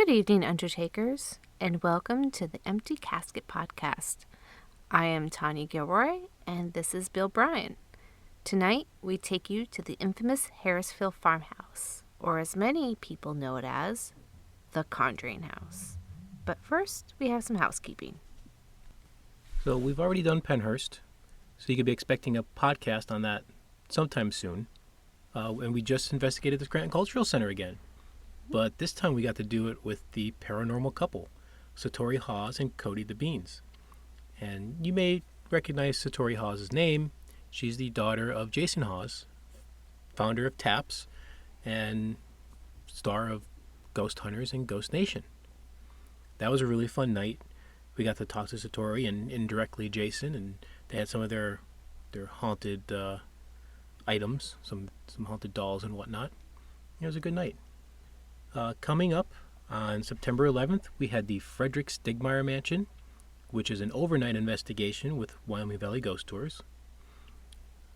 Good evening, Undertakers, and welcome to the Empty Casket podcast. I am Tanya Gilroy, and this is Bill Bryan. Tonight, we take you to the infamous Harrisville Farmhouse, or as many people know it as, the Conjuring House. But first, we have some housekeeping. So we've already done Pennhurst, so you could be expecting a podcast on that sometime soon. And we just investigated the Scranton Cultural Center again. But this time we got to do it with the paranormal couple, Satori Hawes and Cody the Beans. And you may recognize Satori Hawes' name. She's the daughter of Jason Hawes, founder of TAPS and star of Ghost Hunters and Ghost Nation. That was a really fun night. We got to talk to Satori and indirectly Jason, and they had some of their haunted items, some haunted dolls and whatnot. It was a good night. Coming up on September 11th, we had the Frederick Stigmeyer Mansion, which is an overnight investigation with Wyoming Valley Ghost Tours.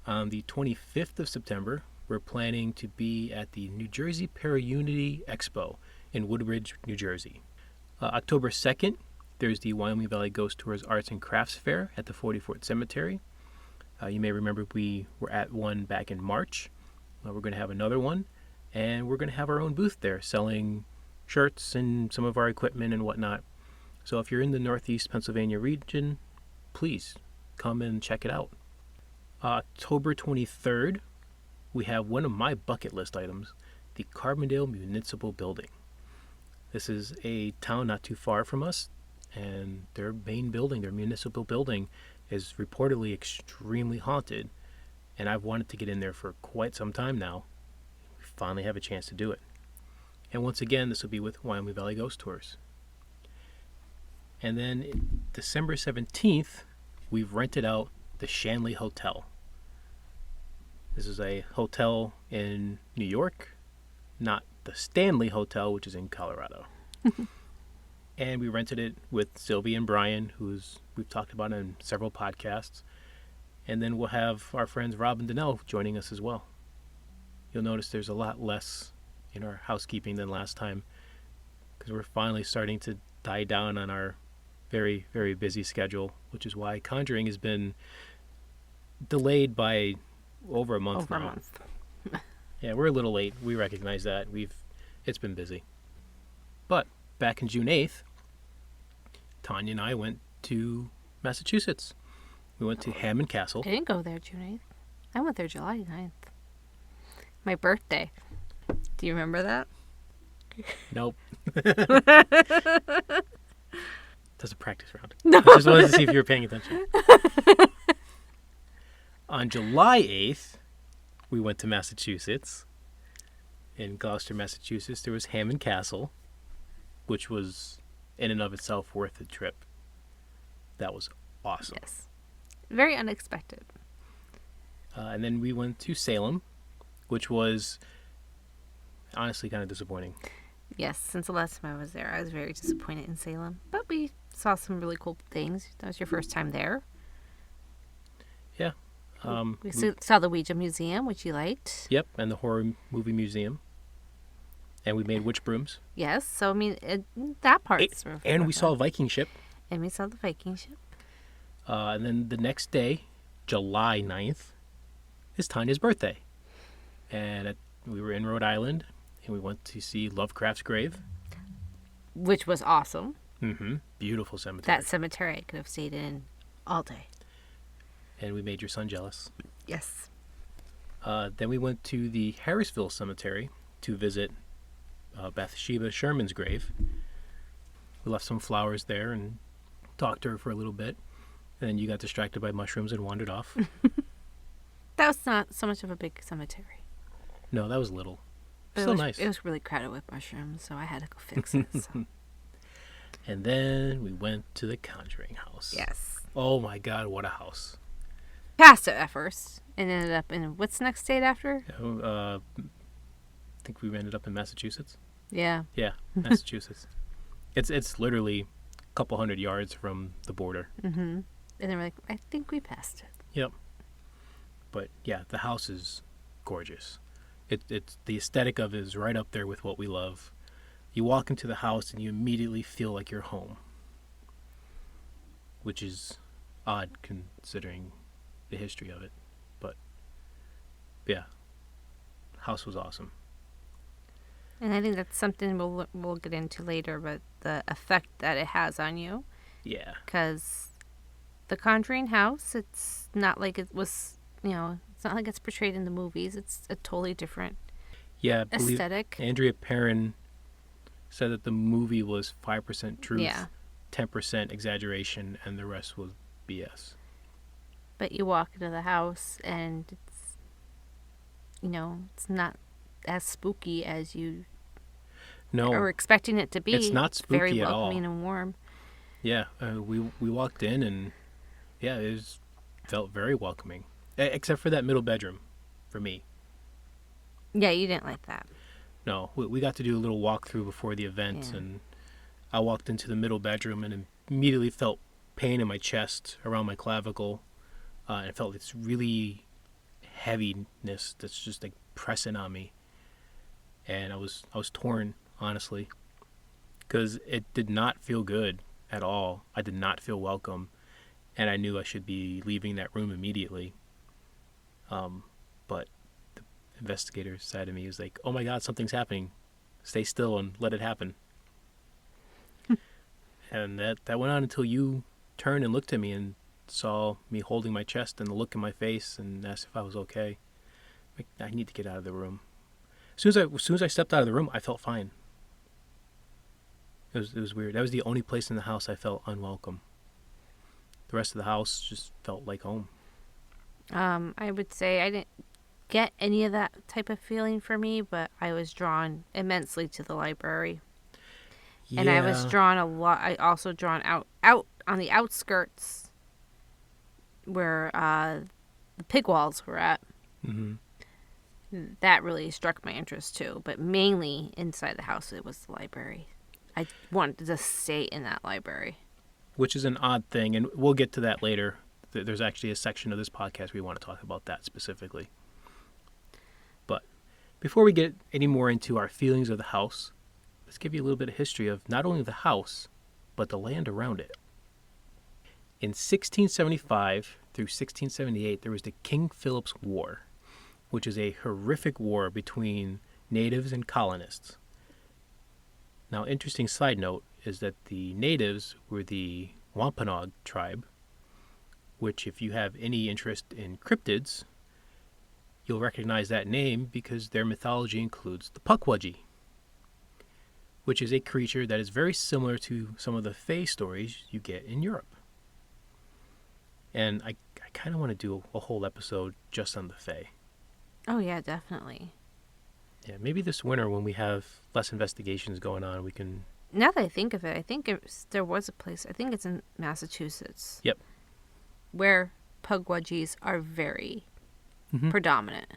On the 25th of September, we're planning to be at the New Jersey Para-Unity Expo in Woodbridge, New Jersey. October 2nd, there's the Wyoming Valley Ghost Tours Arts and Crafts Fair at the 44th Cemetery. You may remember we were at one back in March. We're going to have another one, and we're going to have our own booth there selling shirts and some of our equipment and whatnot. So if you're in the Northeast Pennsylvania region, please come and check it out. October 23rd, we have one of my bucket list items, the Carbondale Municipal Building. This is a town not too far from us, and their main building, their municipal building, is reportedly extremely haunted, and I've wanted to get in there for quite some time now. We finally have a chance to do it. And once again, this will be with Wyoming Valley Ghost Tours. And then December 17th, we've rented out the Shanley Hotel. This is a hotel in New York, not the Stanley Hotel, which is in Colorado. And we rented it with Sylvie and Brian, we've talked about in several podcasts. And then we'll have our friends Rob and Danelle joining us as well. You'll notice there's a lot less in our housekeeping than last time, because we're finally starting to die down on our very, very busy schedule, which is why Conjuring has been delayed by over a month now. Yeah, we're a little late. We recognize that. It's been busy. But back in June 8th, Tanya and I went to Massachusetts. We went to Hammond Castle. I didn't go there June 8th. I went there July 9th. My birthday. Do you remember that? Nope. That's a practice round. No. I just wanted to see if you were paying attention. On July 8th, we went to Massachusetts. In Gloucester, Massachusetts, there was Hammond Castle, which was in and of itself worth the trip. That was awesome. Yes. Very unexpected. And then we went to Salem, which was honestly kind of disappointing. Yes, since the last time I was there, I was very disappointed in Salem. But we saw some really cool things. That was your first time there. Yeah. We saw the Ouija Museum, which you liked. Yep, and the Horror Movie Museum. And we made witch brooms. Yes, so I mean, that part's and we saw a Viking ship. And we saw the Viking ship. And then the next day, July 9th, is Tanya's birthday. And we were in Rhode Island, and we went to see Lovecraft's grave. Which was awesome. Mm-hmm. Beautiful cemetery. That cemetery I could have stayed in all day. And we made your son jealous. Yes. Then we went to the Harrisville Cemetery to visit Bathsheba Sherman's grave. We left some flowers there and talked to her for a little bit. And then you got distracted by mushrooms and wandered off. That was not so much of a big cemetery. No, that was little. But Still nice. It was really crowded with mushrooms, so I had to go fix it. So. And then we went to the Conjuring House. Yes. Oh my God, what a house. Passed it at first and ended up in, what's the next state after? I think we ended up in Massachusetts. Yeah. Yeah, Massachusetts. It's literally a couple hundred yards from the border. Mm-hmm. And then we're like, I think we passed it. Yep. But yeah, the house is gorgeous. It's the aesthetic of it is right up there with what we love. you walk into the house and you immediately feel like you're home, which is odd considering the history of it. But yeah, house was awesome. And I think that's something we'll get into later, but the effect that it has on you. Yeah. Because the Conjuring House, it's not like it was, it's not like it's portrayed in the movies. It's a totally different aesthetic. Andrea Perrin said that the movie was 5% truth, 10% exaggeration, and the rest was BS. But you walk into the house and it's, it's not as spooky as you are expecting it to be. It's not spooky very at all. Welcoming and warm. Yeah, we walked in and it felt very welcoming, except for that middle bedroom, for me. Yeah, you didn't like that. No, we got to do a little walkthrough before the event, and I walked into the middle bedroom and immediately felt pain in my chest around my clavicle, and I felt this really heaviness that's just like pressing on me, and I was torn, honestly, because it did not feel good at all. I did not feel welcome, and I knew I should be leaving that room immediately. But the investigator side of me was like, "Oh my God, something's happening. Stay still and let it happen." And that went on until you turned and looked at me and saw me holding my chest and the look in my face and asked if I was okay. Like, I need to get out of the room. As soon as I stepped out of the room, I felt fine. It was weird. That was the only place in the house I felt unwelcome. The rest of the house just felt like home. I would say I didn't get any of that type of feeling for me, but I was drawn immensely to the library. Yeah. And I was drawn a lot. I also drawn out on the outskirts where the pig walls were at. Mm-hmm. That really struck my interest too, but mainly inside the house it was the library. I wanted to stay in that library. Which is an odd thing, and we'll get to that later. There's actually a section of this podcast where we want to talk about that specifically. But before we get any more into our feelings of the house, let's give you a little bit of history of not only the house, but the land around it. In 1675 through 1678, there was the King Philip's War, which is a horrific war between natives and colonists. Now, interesting side note is that the natives were the Wampanoag tribe, which, if you have any interest in cryptids, you'll recognize that name because their mythology includes the Pukwudgie, which is a creature that is very similar to some of the fae stories you get in Europe. And I kind of want to do a whole episode just on the fae. Oh, yeah, definitely. Yeah, maybe this winter when we have less investigations going on, we can... Now that I think of it, I think there was a place, I think it's in Massachusetts. Yep. Where Pukwudgies are very predominant.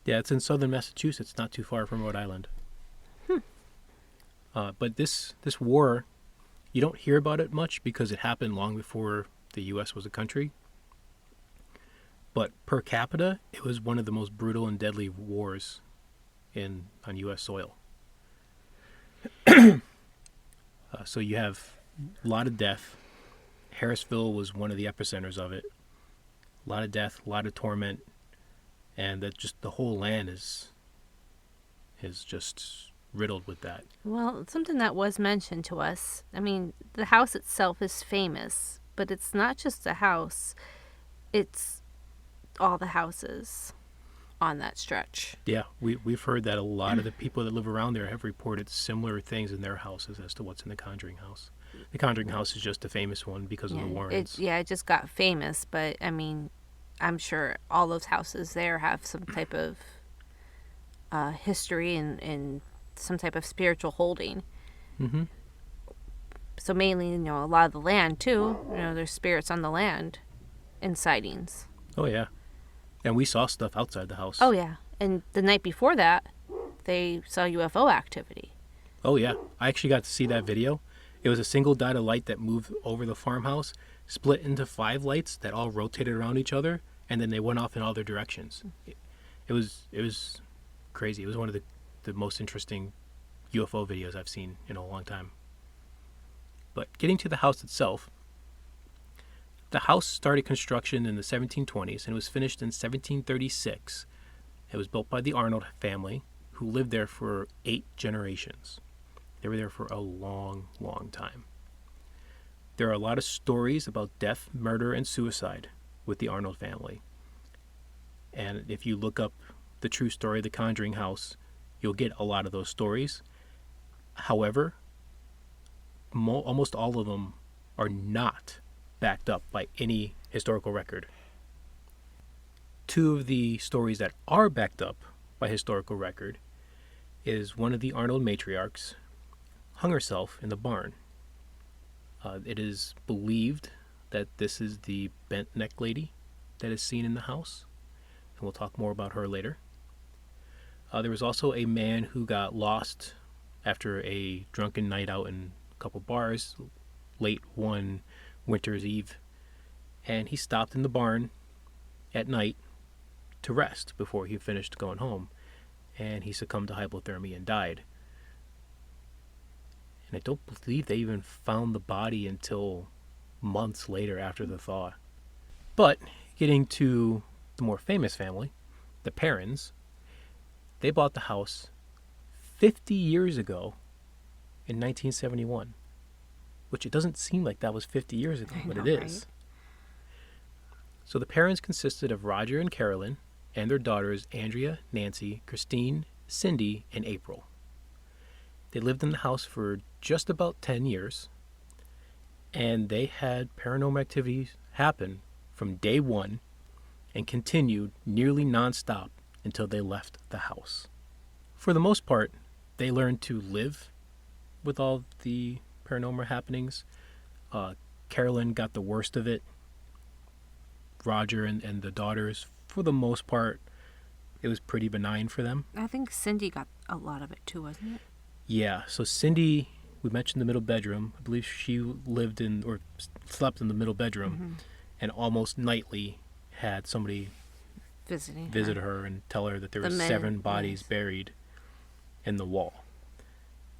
Yeah, it's in southern Massachusetts, not too far from Rhode Island. But this war, you don't hear about it much because it happened long before the U.S. was a country. But per capita, it was one of the most brutal and deadly wars on U.S. soil. So you have a lot of death. Harrisville was one of the epicenters of it. A lot of death, a lot of torment, and that just the whole land is just riddled with that. Well, something that was mentioned to us, I mean, the house itself is famous, but it's not just a house. It's all the houses on that stretch. Yeah, we've heard that a lot of the people that live around there have reported similar things in their houses as to what's in the Conjuring House. The Conjuring House is just a famous one because of the Warrens. It just got famous, but I mean, I'm sure all those houses there have some type of history and some type of spiritual holding. Mm-hmm. So mainly, a lot of the land too. There's spirits on the land and sightings. Oh yeah. And we saw stuff outside the house. Oh, yeah. And the night before that, they saw UFO activity. Oh, yeah. I actually got to see that video. It was a single dot of light that moved over the farmhouse, split into 5 lights that all rotated around each other, and then they went off in all their directions. It was crazy. It was one of the most interesting UFO videos I've seen in a long time. But getting to the house itself, the house started construction in the 1720s and was finished in 1736. It was built by the Arnold family, who lived there for 8 generations. They were there for a long, long time. There are a lot of stories about death, murder, and suicide with the Arnold family. And if you look up the true story of the Conjuring House, you'll get a lot of those stories. However, almost all of them are not backed up by any historical record. 2 of the stories that are backed up by historical record is one of the Arnold matriarchs hung herself in the barn. It is believed that this is the bent neck lady that is seen in the house, and we'll talk more about her later. There was also a man who got lost after a drunken night out in a couple bars late one winter's eve, and he stopped in the barn at night to rest before he finished going home, and he succumbed to hypothermia and died. And I don't believe they even found the body until months later after the thaw. But getting to the more famous family, the Perrins, they bought the house 50 years ago in 1971, which it doesn't seem like that was 50 years ago, but it is. Right? So the Perrins consisted of Roger and Carolyn and their daughters Andrea, Nancy, Christine, Cindy, and April. They lived in the house for just about 10 years, and they had paranormal activities happen from day one and continued nearly nonstop until they left the house. For the most part, they learned to live with all the paranormal happenings. Carolyn got the worst of it. Roger and the daughters, for the most part, it was pretty benign for them. I think Cindy got a lot of it too, wasn't it? Yeah, so Cindy, we mentioned the middle bedroom. I believe she lived in or slept in the middle bedroom, and almost nightly had somebody visit her and tell her that there were 7 bodies buried in the wall,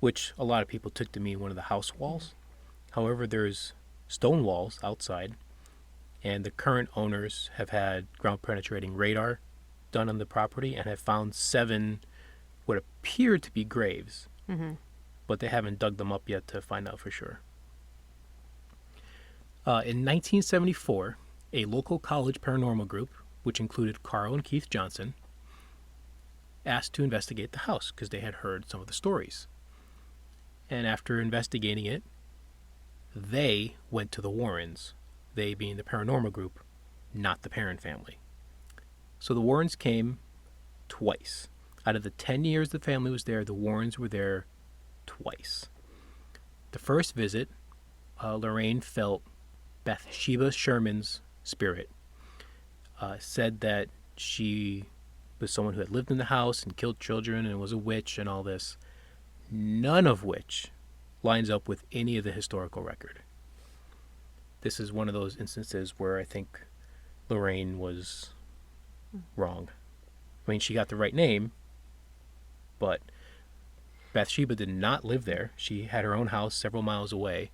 which a lot of people took to mean one of the house walls. However, there's stone walls outside, and the current owners have had ground penetrating radar done on the property and have found 7 what appear to be graves, but they haven't dug them up yet to find out for sure. In 1974, a local college paranormal group, which included Carl and Keith Johnson, asked to investigate the house because they had heard some of the stories. And after investigating it, they went to the Warrens, they being the paranormal group, not the Perrin family. So the Warrens came twice. Out of the 10 years the family was there, the Warrens were there twice. The first visit, Lorraine felt Bathsheba Sherman's spirit. Said that she was someone who had lived in the house and killed children and was a witch and all this, none of which lines up with any of the historical record. This is one of those instances where I think Lorraine was wrong. I mean, she got the right name, but Bathsheba did not live there. She had her own house several miles away,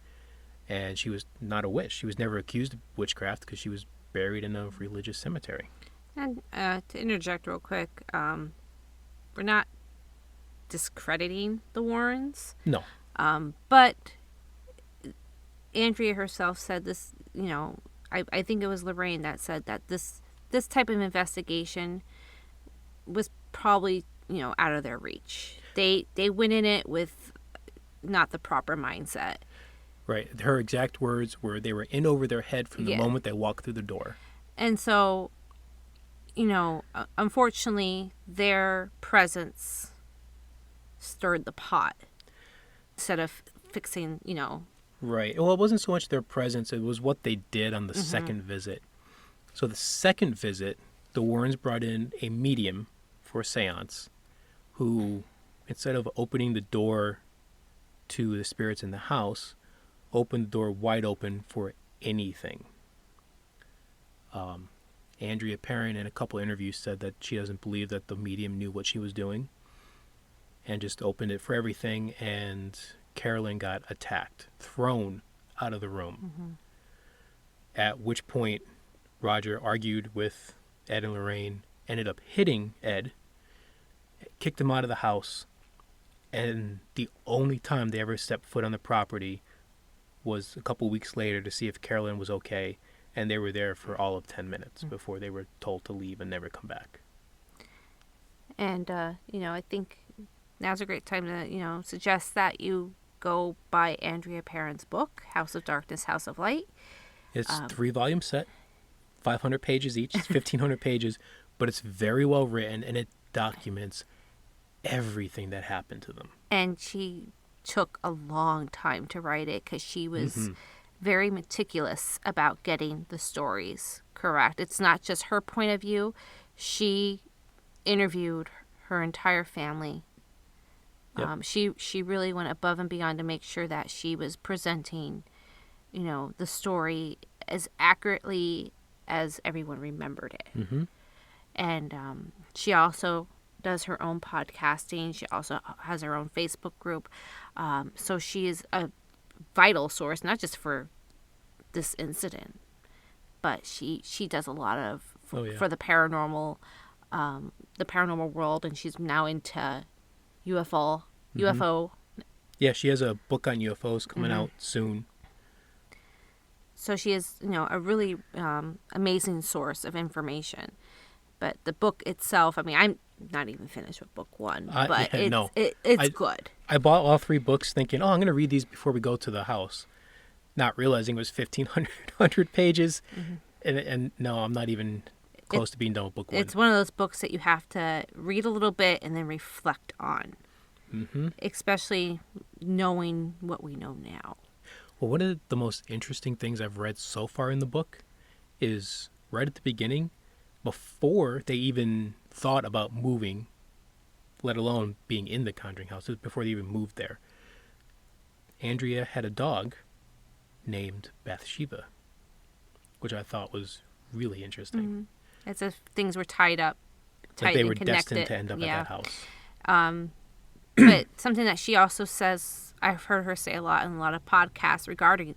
and she was not a witch. She was never accused of witchcraft because she was buried in a religious cemetery. And to interject real quick, we're not discrediting the Warrens. No. But Andrea herself said this, I think it was Lorraine that said that this type of investigation was probably, out of their reach. They went in it with not the proper mindset. Right. Her exact words were they were in over their head from the moment they walked through the door. And so, unfortunately, their presence stirred the pot instead of fixing, Right. Well, it wasn't so much their presence, it was what they did on the second visit. So the second visit, the Warrens brought in a medium for a seance who, instead of opening the door to the spirits in the house, opened the door wide open for anything. Andrea Perrin in a couple interviews said that she doesn't believe that the medium knew what she was doing. and just opened it for everything, and Carolyn got attacked, thrown out of the room. At which point Roger argued with Ed and Lorraine, ended up hitting Ed, kicked him out of the house, and the only time they ever stepped foot on the property was a couple weeks later to see if Carolyn was okay, and they were there for all of 10 minutes before they were told to leave and never come back. And, I think now's a great time to, suggest that you go buy Andrea Perrin's book, House of Darkness, House of Light. It's 3-volume set, 500 pages each, it's 1,500 pages, but it's very well written, and it documents everything that happened to them. And she took a long time to write it because she was very meticulous about getting the stories correct. It's not just her point of view. She interviewed her entire family. Yep. She really went above and beyond to make sure that she was presenting, the story as accurately as everyone remembered it. And she also does her own podcasting. She also has her own Facebook group. So she is a vital source, not just for this incident, but she does a lot of for the paranormal world, and she's now into UFO. Yeah, she has a book on UFOs coming out soon. So she is, a really amazing source of information. But the book itself, I'm not even finished with book 1, but it's good. I bought all 3 books thinking, I'm going to read these before we go to the house, not realizing it was 1,500 pages. And no, I'm not even close to being done with book 1. It's one of those books that you have to read a little bit and then reflect on, especially knowing what we know now. Well, one of the most interesting things I've read so far in the book is right at the beginning, before they even thought about moving, let alone being in the Conjuring House, before they even moved there, Andrea had a dog named Bathsheba, which I thought was really interesting. As if things were tied up, like they were connected. destined to end up at that house. But something that she also says, I've heard her say a lot in a lot of podcasts regarding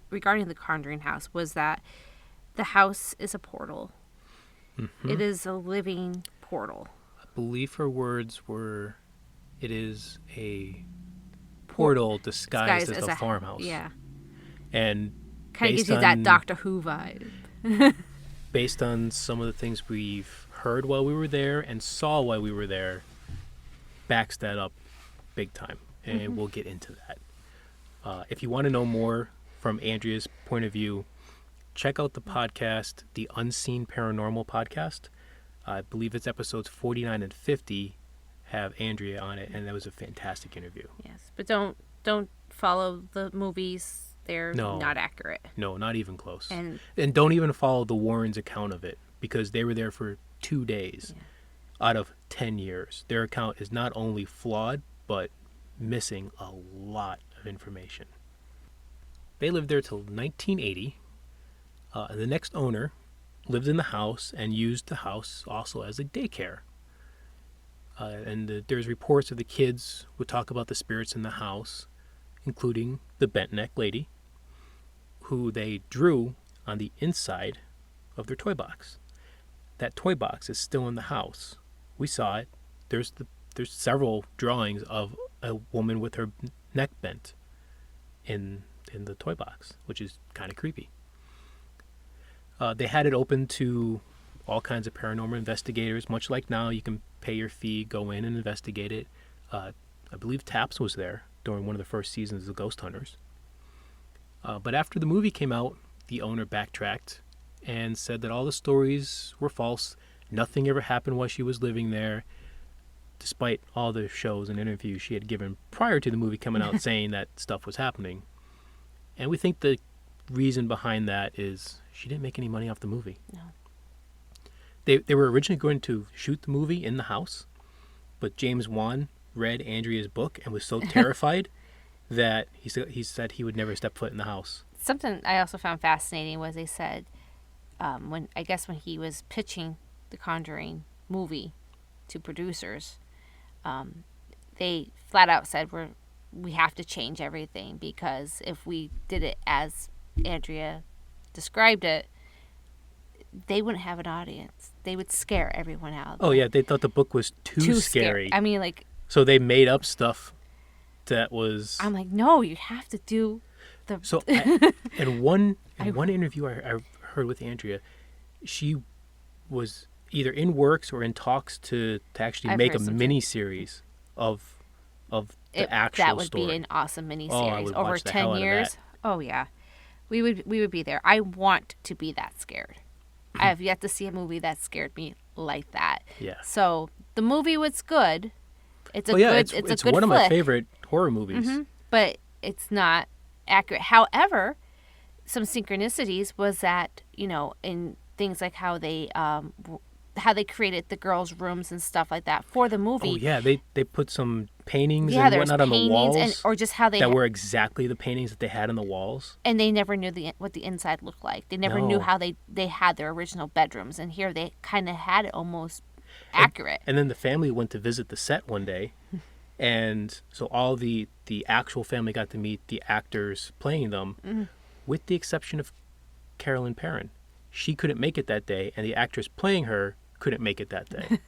the Conjuring House, was that the house is a portal. It is a living portal. I believe her words were, it is a portal disguised as a farmhouse. Yeah. And kind of gives you that Doctor Who vibe. Based on some of the things we've heard while we were there and saw while we were there, backs that up big time. And we'll get into that. If you want to know more from Andrea's point of view, check out the podcast, the Unseen Paranormal podcast. I believe it's episodes 49 and 50 have Andrea on it, and that was a fantastic interview. Yes, but don't follow the movies. They're not accurate. No, not even close. And don't even follow the Warrens' account of it, because they were there for 2 days out of 10 years. Their account is not only flawed, but missing a lot of information. They lived there till 1980. And the next owner lived in the house and used the house also as a daycare. There's reports of the kids would talk about the spirits in the house, including the bent neck lady, who they drew on the inside of their toy box. That toy box is still in the house. We saw it. There's several drawings of a woman with her neck bent in the toy box, which is kind of creepy. They had it open to all kinds of paranormal investigators. Much like now, you can pay your fee, go in and investigate it. I believe Taps was there during one of the first seasons of Ghost Hunters. But after the movie came out, the owner backtracked and said that all the stories were false. Nothing ever happened while she was living there, despite all the shows and interviews she had given prior to the movie coming out saying that stuff was happening. And we think the reason behind that is she didn't make any money off the movie. No. They were originally going to shoot the movie in the house, but James Wan read Andrea's book and was so terrified that he said he would never step foot in the house. Something I also found fascinating was they said when he was pitching the Conjuring movie to producers, they flat out said we have to change everything, because if we did it as Andrea described it, they wouldn't have an audience. They would scare everyone out. Oh, yeah. They thought the book was too scary. I mean, like... So they made up stuff that was... I'm like, no, you have to do the... So in one interview I heard with Andrea, she was either in works or in talks to actually make a mini-series of the actual story. That would be an awesome mini-series. would over watch the 10 hell out of years. that. Oh, yeah. We would be there. I want to be that scared. I have yet to see a movie that scared me like that. Yeah. So the movie was good. It's a good it's good one of flick. my favorite horror movies. Mm-hmm. But it's not accurate. However, some synchronicities was that, in things like how they created the girls' rooms and stuff like that for the movie. Oh yeah, they put some paintings and whatnot on the walls, or just how they that were exactly the paintings that they had on the walls. And they never knew what the inside looked like. They never knew how they had their original bedrooms, and here they kind of had it almost accurate. And then the family went to visit the set one day, and so all the actual family got to meet the actors playing them, with the exception of Carolyn Perrin. She couldn't make it that day, and the actress playing her couldn't make it that day.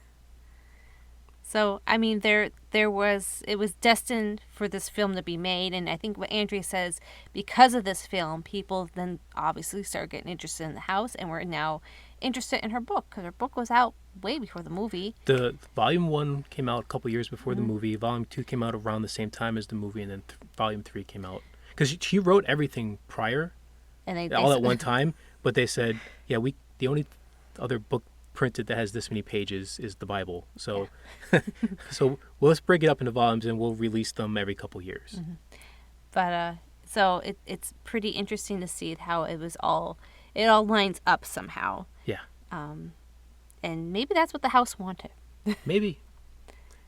So, I mean, it was destined for this film to be made, and I think what Andrea says, because of this film, people then obviously started getting interested in the house, and were now interested in her book, because her book was out way before the movie. The Volume 1 came out a couple years before the movie. Volume 2 came out around the same time as the movie, and then Volume 3 came out. Because she wrote everything prior, and all at one time, but they said, yeah, the only other book printed that has this many pages is the Bible. So so let's break it up into volumes, and we'll release them every couple years. Mm-hmm. But so it's pretty interesting to see how it all lines up somehow. Yeah. And maybe that's what the house wanted. Maybe.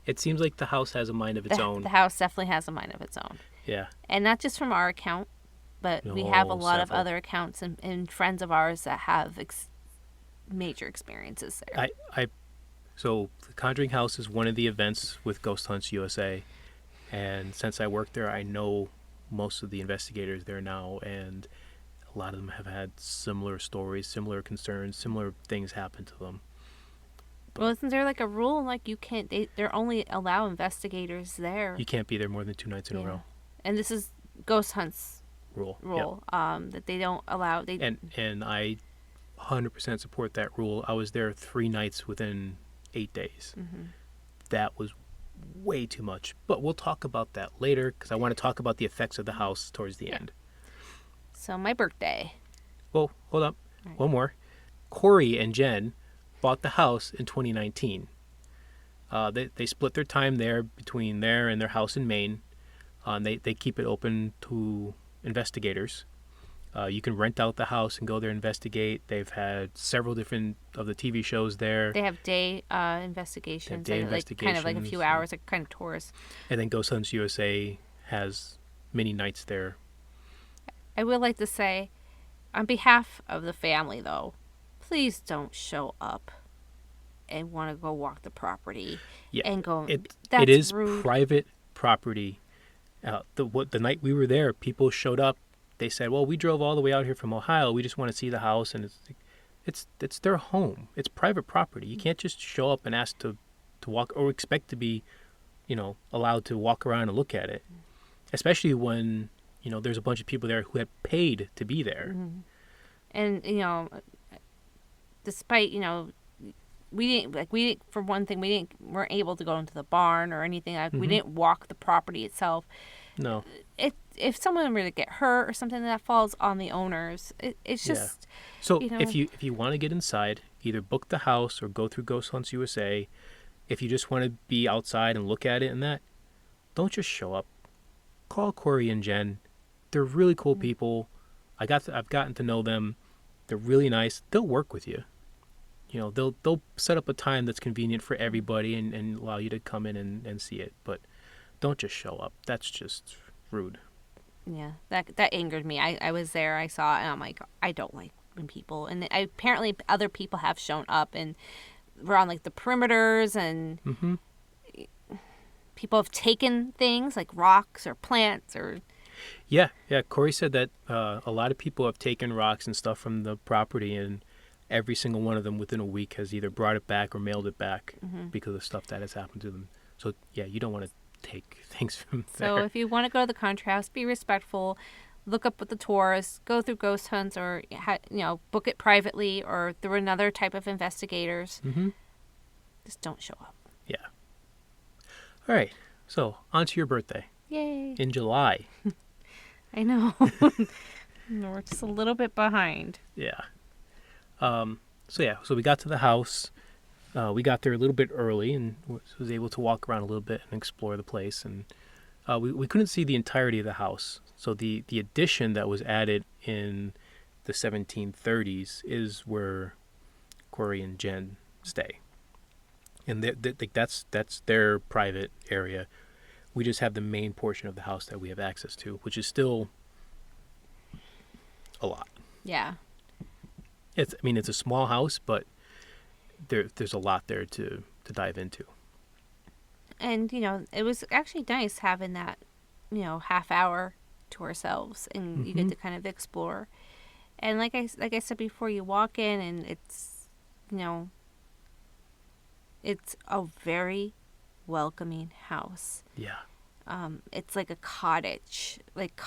It seems like the house has a mind of its own. The house definitely has a mind of its own. Yeah. And not just from our account, but we have a lot of other accounts and friends of ours that have major experiences there. So the Conjuring House is one of the events with Ghost Hunts USA, and since I work there, I know most of the investigators there now, and a lot of them have had similar stories, similar concerns, similar things happen to them. Well, isn't there like a rule, like you can't, they're only allow investigators there? You can't be there more than 2 nights in a row. And this is Ghost Hunts rule. Yep. That they don't allow. And I 100% support that rule. I was there 3 nights within 8 days. Mm-hmm. That was way too much. But we'll talk about that later, because I want to talk about the effects of the house towards the end. So my birthday. Well, hold up. Right. One more. Corey and Jen bought the house in 2019. They split their time there between there and their house in Maine. They keep it open to investigators. You can rent out the house and go there and investigate. They've had several different of the TV shows there. They have day investigations. Like kind of like a few hours, like kind of tours. And then Ghost Hunts USA has many nights there. I would like to say, on behalf of the family, though, please don't show up and want to go walk the property and go. It is rude. Private property. The night we were there, people showed up. They said, "Well, we drove all the way out here from Ohio. We just want to see the house." And it's their home. It's private property. You can't just show up and ask to walk or expect to be, allowed to walk around and look at it. Especially when there's a bunch of people there who had paid to be there. Mm-hmm. And despite we didn't for one thing weren't able to go into the barn or anything. Like, we didn't walk the property itself. No. If someone were to get hurt or something, that falls on the owners. It's just So if you want to get inside, either book the house or go through Ghost Hunts USA. If you just want to be outside and look at it and that, don't just show up. Call Corey and Jen. They're really cool people. I've gotten to know them. They're really nice. They'll work with you. They'll set up a time that's convenient for everybody and allow you to come in and see it. But don't just show up. That's just rude. Yeah, that angered me. I was there. I saw it, and I'm like, I don't like when people. And apparently other people have shown up and were on like the perimeters and people have taken things like rocks or plants or... Yeah. Corey said that a lot of people have taken rocks and stuff from the property, and every single one of them within a week has either brought it back or mailed it back because of stuff that has happened to them. So, yeah, you don't want to take things from there. So if you want to go to the Conjuring House, be respectful. Look up with the tours, go through ghost hunts, or book it privately or through another type of investigators. Just don't show up. Yeah. All right. So on to your birthday. Yay! In July. I know. We're just a little bit behind. Yeah. So we got to the house. We got there a little bit early and was able to walk around a little bit and explore the place. And we couldn't see the entirety of the house. So the addition that was added in the 1730s is where Corey and Jen stay. And that's their private area. We just have the main portion of the house that we have access to, which is still a lot. Yeah. It's a small house, but there's a lot there to dive into. And, it was actually nice having that, half hour to ourselves, and you get to kind of explore. And like I said before, you walk in and it's, it's a very welcoming house. Yeah. It's like a cottage /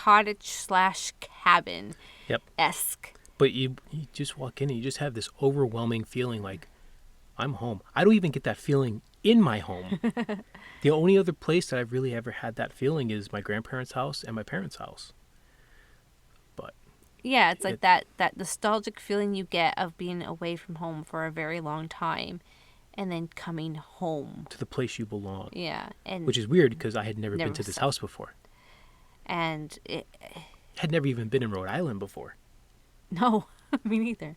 cabin. Yep. Esque. But you just walk in and you just have this overwhelming feeling like, I'm home. I don't even get that feeling in my home. The only other place that I've really ever had that feeling is my grandparents' house and my parents' house. But yeah, it's like that nostalgic feeling you get of being away from home for a very long time and then coming home. To the place you belong. Yeah. Which is weird because I had never been to this house before. And it had never even been in Rhode Island before. No, me neither.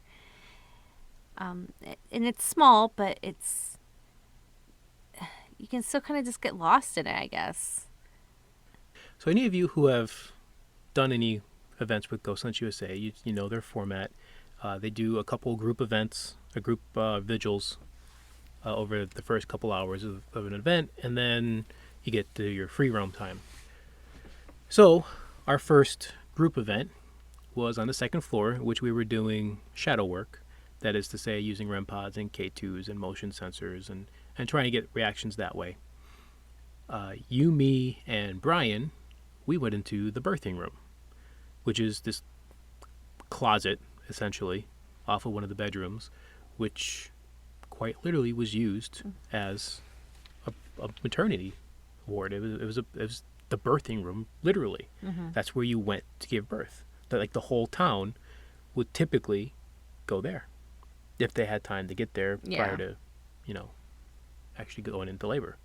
And it's small, but you can still kind of just get lost in it, I guess. So any of you who have done any events with Ghost Hunts USA, you know their format. They do a couple group events, group vigils over the first couple hours of an event, and then you get to your free roam time. So our first group event was on the second floor, in which we were doing shadow work. That is to say, using REM pods and K2s and motion sensors and trying to get reactions that way. You, me, and Brian, we went into the birthing room, which is this closet, essentially, off of one of the bedrooms, which quite literally was used as a maternity ward. It was the birthing room, literally. That's where you went to give birth. The whole town would typically go there if they had time to get there prior to, actually going into labor.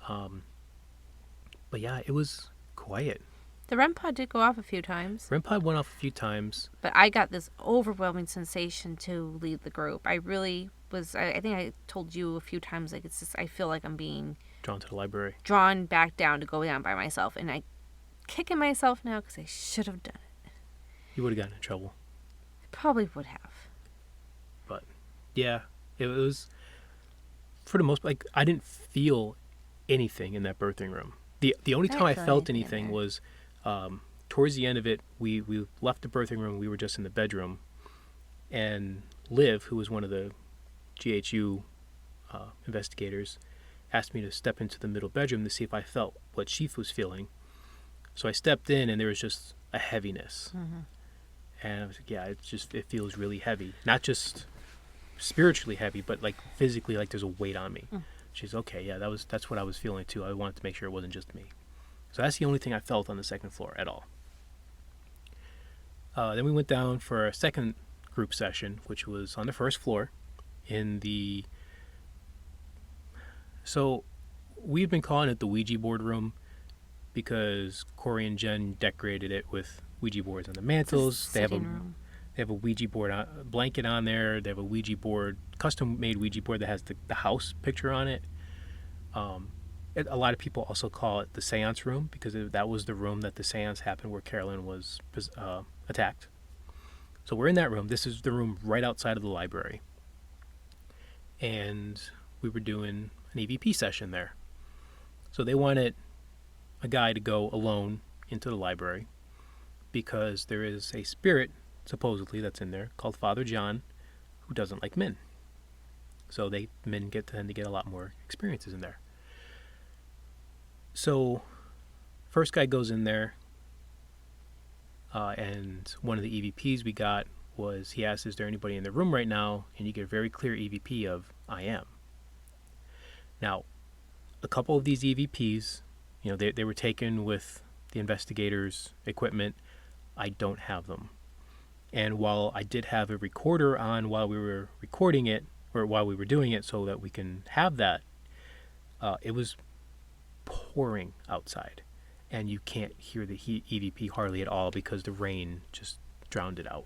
But yeah, it was quiet. The REM pod did go off a few times. REM pod went off a few times. But I got this overwhelming sensation to lead the group. I really was, I think I told you a few times, like, it's just, I feel like I'm being Drawn to the library. Drawn back down to go down by myself. And I kicking myself now because I should have done it. You would have gotten in trouble. I probably would have. But yeah, it was, for the most part, like, I didn't feel anything in that birthing room. The only time I felt anything was towards the end of it, we left the birthing room. We were just in the bedroom, and Liv, who was one of the GHU investigators, asked me to step into the middle bedroom to see if I felt what she was feeling. So I stepped in, and there was just a heaviness. And I was like, yeah, it feels really heavy. Not just spiritually heavy, but like physically, like there's a weight on me. She's okay, yeah, that's what I was feeling too. I wanted to make sure it wasn't just me. So that's the only thing I felt on the second floor at all. Then we went down for a second group session, which was on the first floor in the... So we've been calling it the Ouija board room because Corey and Jen decorated it with Ouija boards on the mantles. They have a Ouija board blanket on there. They have a Ouija board, custom-made Ouija board that has the house picture on it. A lot of people also call it the seance room because that was the room that the seance happened where Carolyn was attacked. So we're in that room. This is the room right outside of the library. And we were doing an EVP session there. So they wanted a guy to go alone into the library because there is a spirit, supposedly, that's in there called Father John, who doesn't like men. So men tend to get a lot more experiences in there. So first guy goes in there, and one of the EVPs we got was, he asked, is there anybody in the room right now? And you get a very clear EVP of, I am. Now, a couple of these EVPs, they were taken with the investigators' equipment. I don't have them. And while I did have a recorder on while we were recording it, or while we were doing it so that we can have that, it was pouring outside. And you can't hear the EVP hardly at all because the rain just drowned it out.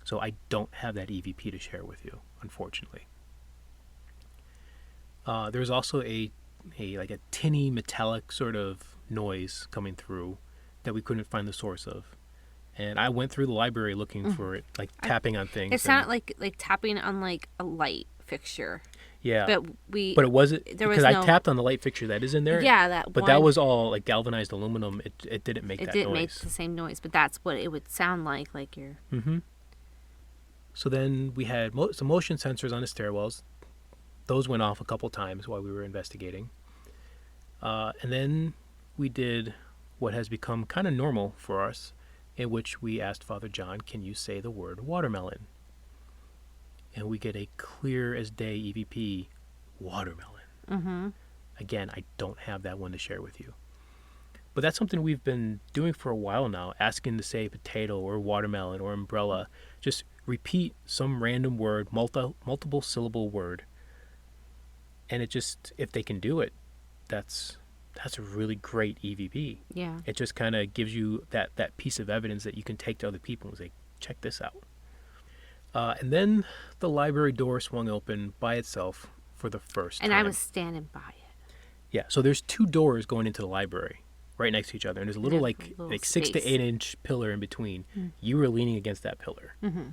So I don't have that EVP to share with you, unfortunately. There's also a tinny metallic sort of noise coming through that we couldn't find the source of. And I went through the library looking for it, tapping on things. It sounded like tapping on a light fixture. Yeah. But it wasn't, because I tapped on the light fixture that is in there. Yeah, that was all galvanized aluminum. It didn't make that noise. It didn't make the same noise, but that's what it would sound like you're... Mm-hmm. So then we had some motion sensors on the stairwells. Those went off a couple times while we were investigating. And then we did what has become kind of normal for us, in which we asked Father John, can you say the word watermelon? And we get a clear as day EVP, watermelon. Mm-hmm. Again, I don't have that one to share with you. But that's something we've been doing for a while now, asking to say potato or watermelon or umbrella. Just repeat some random word, multiple syllable word. And it just, if they can do it, that's a really great EVP. Yeah. It just kind of gives you that piece of evidence that you can take to other people and say, check this out. And then the library door swung open by itself for the first time. And I was standing by it. Yeah, so there's two doors going into the library right next to each other. And there's a little like 6 to 8 inch pillar in between. Mm. You were leaning against that pillar. Mm-hmm.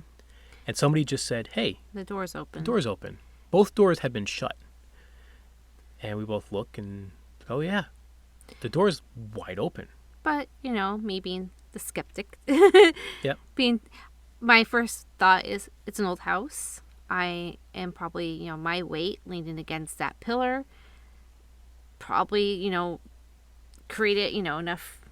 And somebody just said, hey. The door's open. The door's open. Both doors had been shut. And we both look and, oh yeah, the door's wide open. But, me being the skeptic. Yep. My first thought is it's an old house. I am probably, my weight leaning against that pillar. Probably, created, enough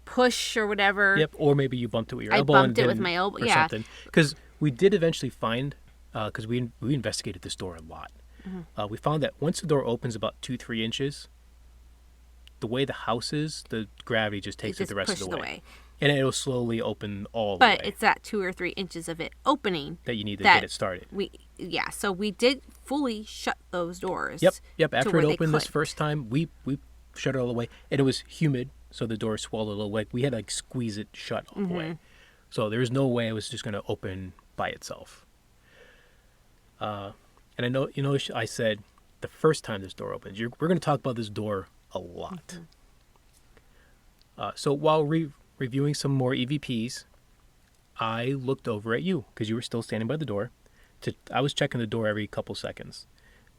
push or whatever. Yep. Or maybe you bumped it with your elbow. I bumped it with my elbow. Or something. Because we did eventually find, because we investigated this door a lot. Mm-hmm. We found that once the door opens about 2-3 inches, the way the house is, the gravity just takes it the rest of the way. And it'll slowly open all the way. But it's that 2 or 3 inches of it opening that you need to get it started. So we did fully shut those doors. Yep. After it opened this first time, we shut it all the way. And it was humid, so the door swelled a little way. We had to squeeze it shut all the way. So there was no way it was just going to open by itself. And I know, I said the first time this door opens, we're going to talk about this door a lot. Mm-hmm. So while reviewing some more EVPs, I looked over at you because you were still standing by the door. I was checking the door every couple seconds,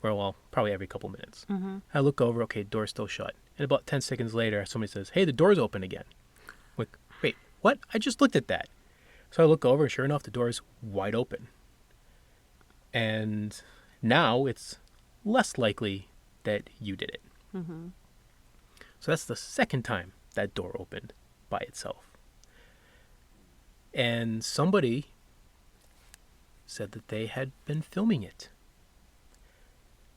probably every couple minutes. Mm-hmm. I look over, okay, door's still shut. And about 10 seconds later, somebody says, hey, the door's open again. I'm like, wait, what? I just looked at that. So I look over, and sure enough, the door's wide open. And now it's less likely that you did it. Mm-hmm. So that's the second time that door opened by itself. And somebody said that they had been filming it.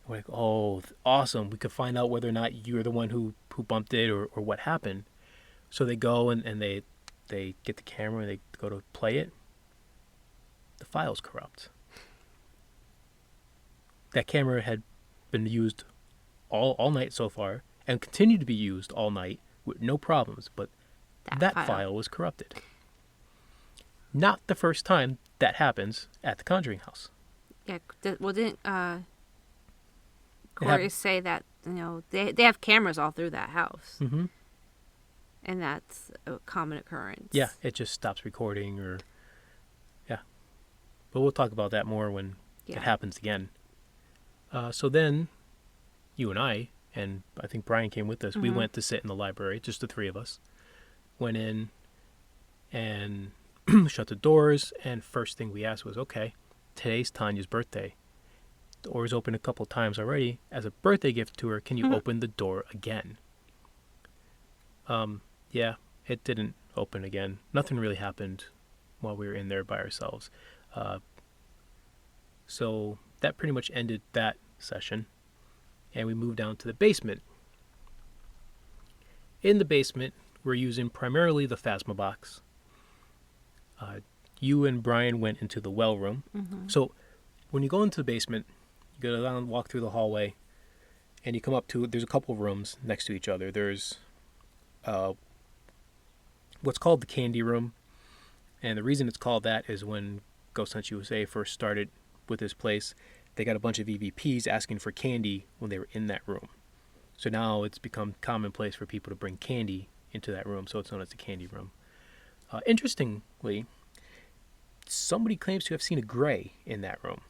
We're like, oh, awesome. We could find out whether or not you're the one who bumped it or what happened. So they go and they get the camera and they go to play it. The file's corrupt. That camera had been used all night so far and continued to be used all night with no problems, but that file was corrupted. Not the first time that happens at the Conjuring House. Yeah, didn't Corey say that, they have cameras all through that house. Mm-hmm. And that's a common occurrence. Yeah, it just stops recording But we'll talk about that more when it happens again. So then you and I and I think Brian came with us. We went to sit in the library, just the three of us. Went in and shut the doors, and first thing we asked was, okay, today's Tanya's birthday. The door's opened a couple times already. As a birthday gift to her, can you open the door again? Yeah, it didn't open again. Nothing really happened while we were in there by ourselves. So that pretty much ended that session, and we moved down to the basement. In the basement, we're using primarily the Phasma box. You and Brian went into the well room. So when you go into the basement, you go down, walk through the hallway, and you come up to, there's a couple of rooms next to each other. There's what's called the candy room, and the reason it's called that is when Ghost Hunt USA first started with this place, they got a bunch of EVPs asking for candy when they were in that room. So now it's become commonplace for people to bring candy into that room, so it's known as the candy room. Interestingly, somebody claims to have seen a gray in that room.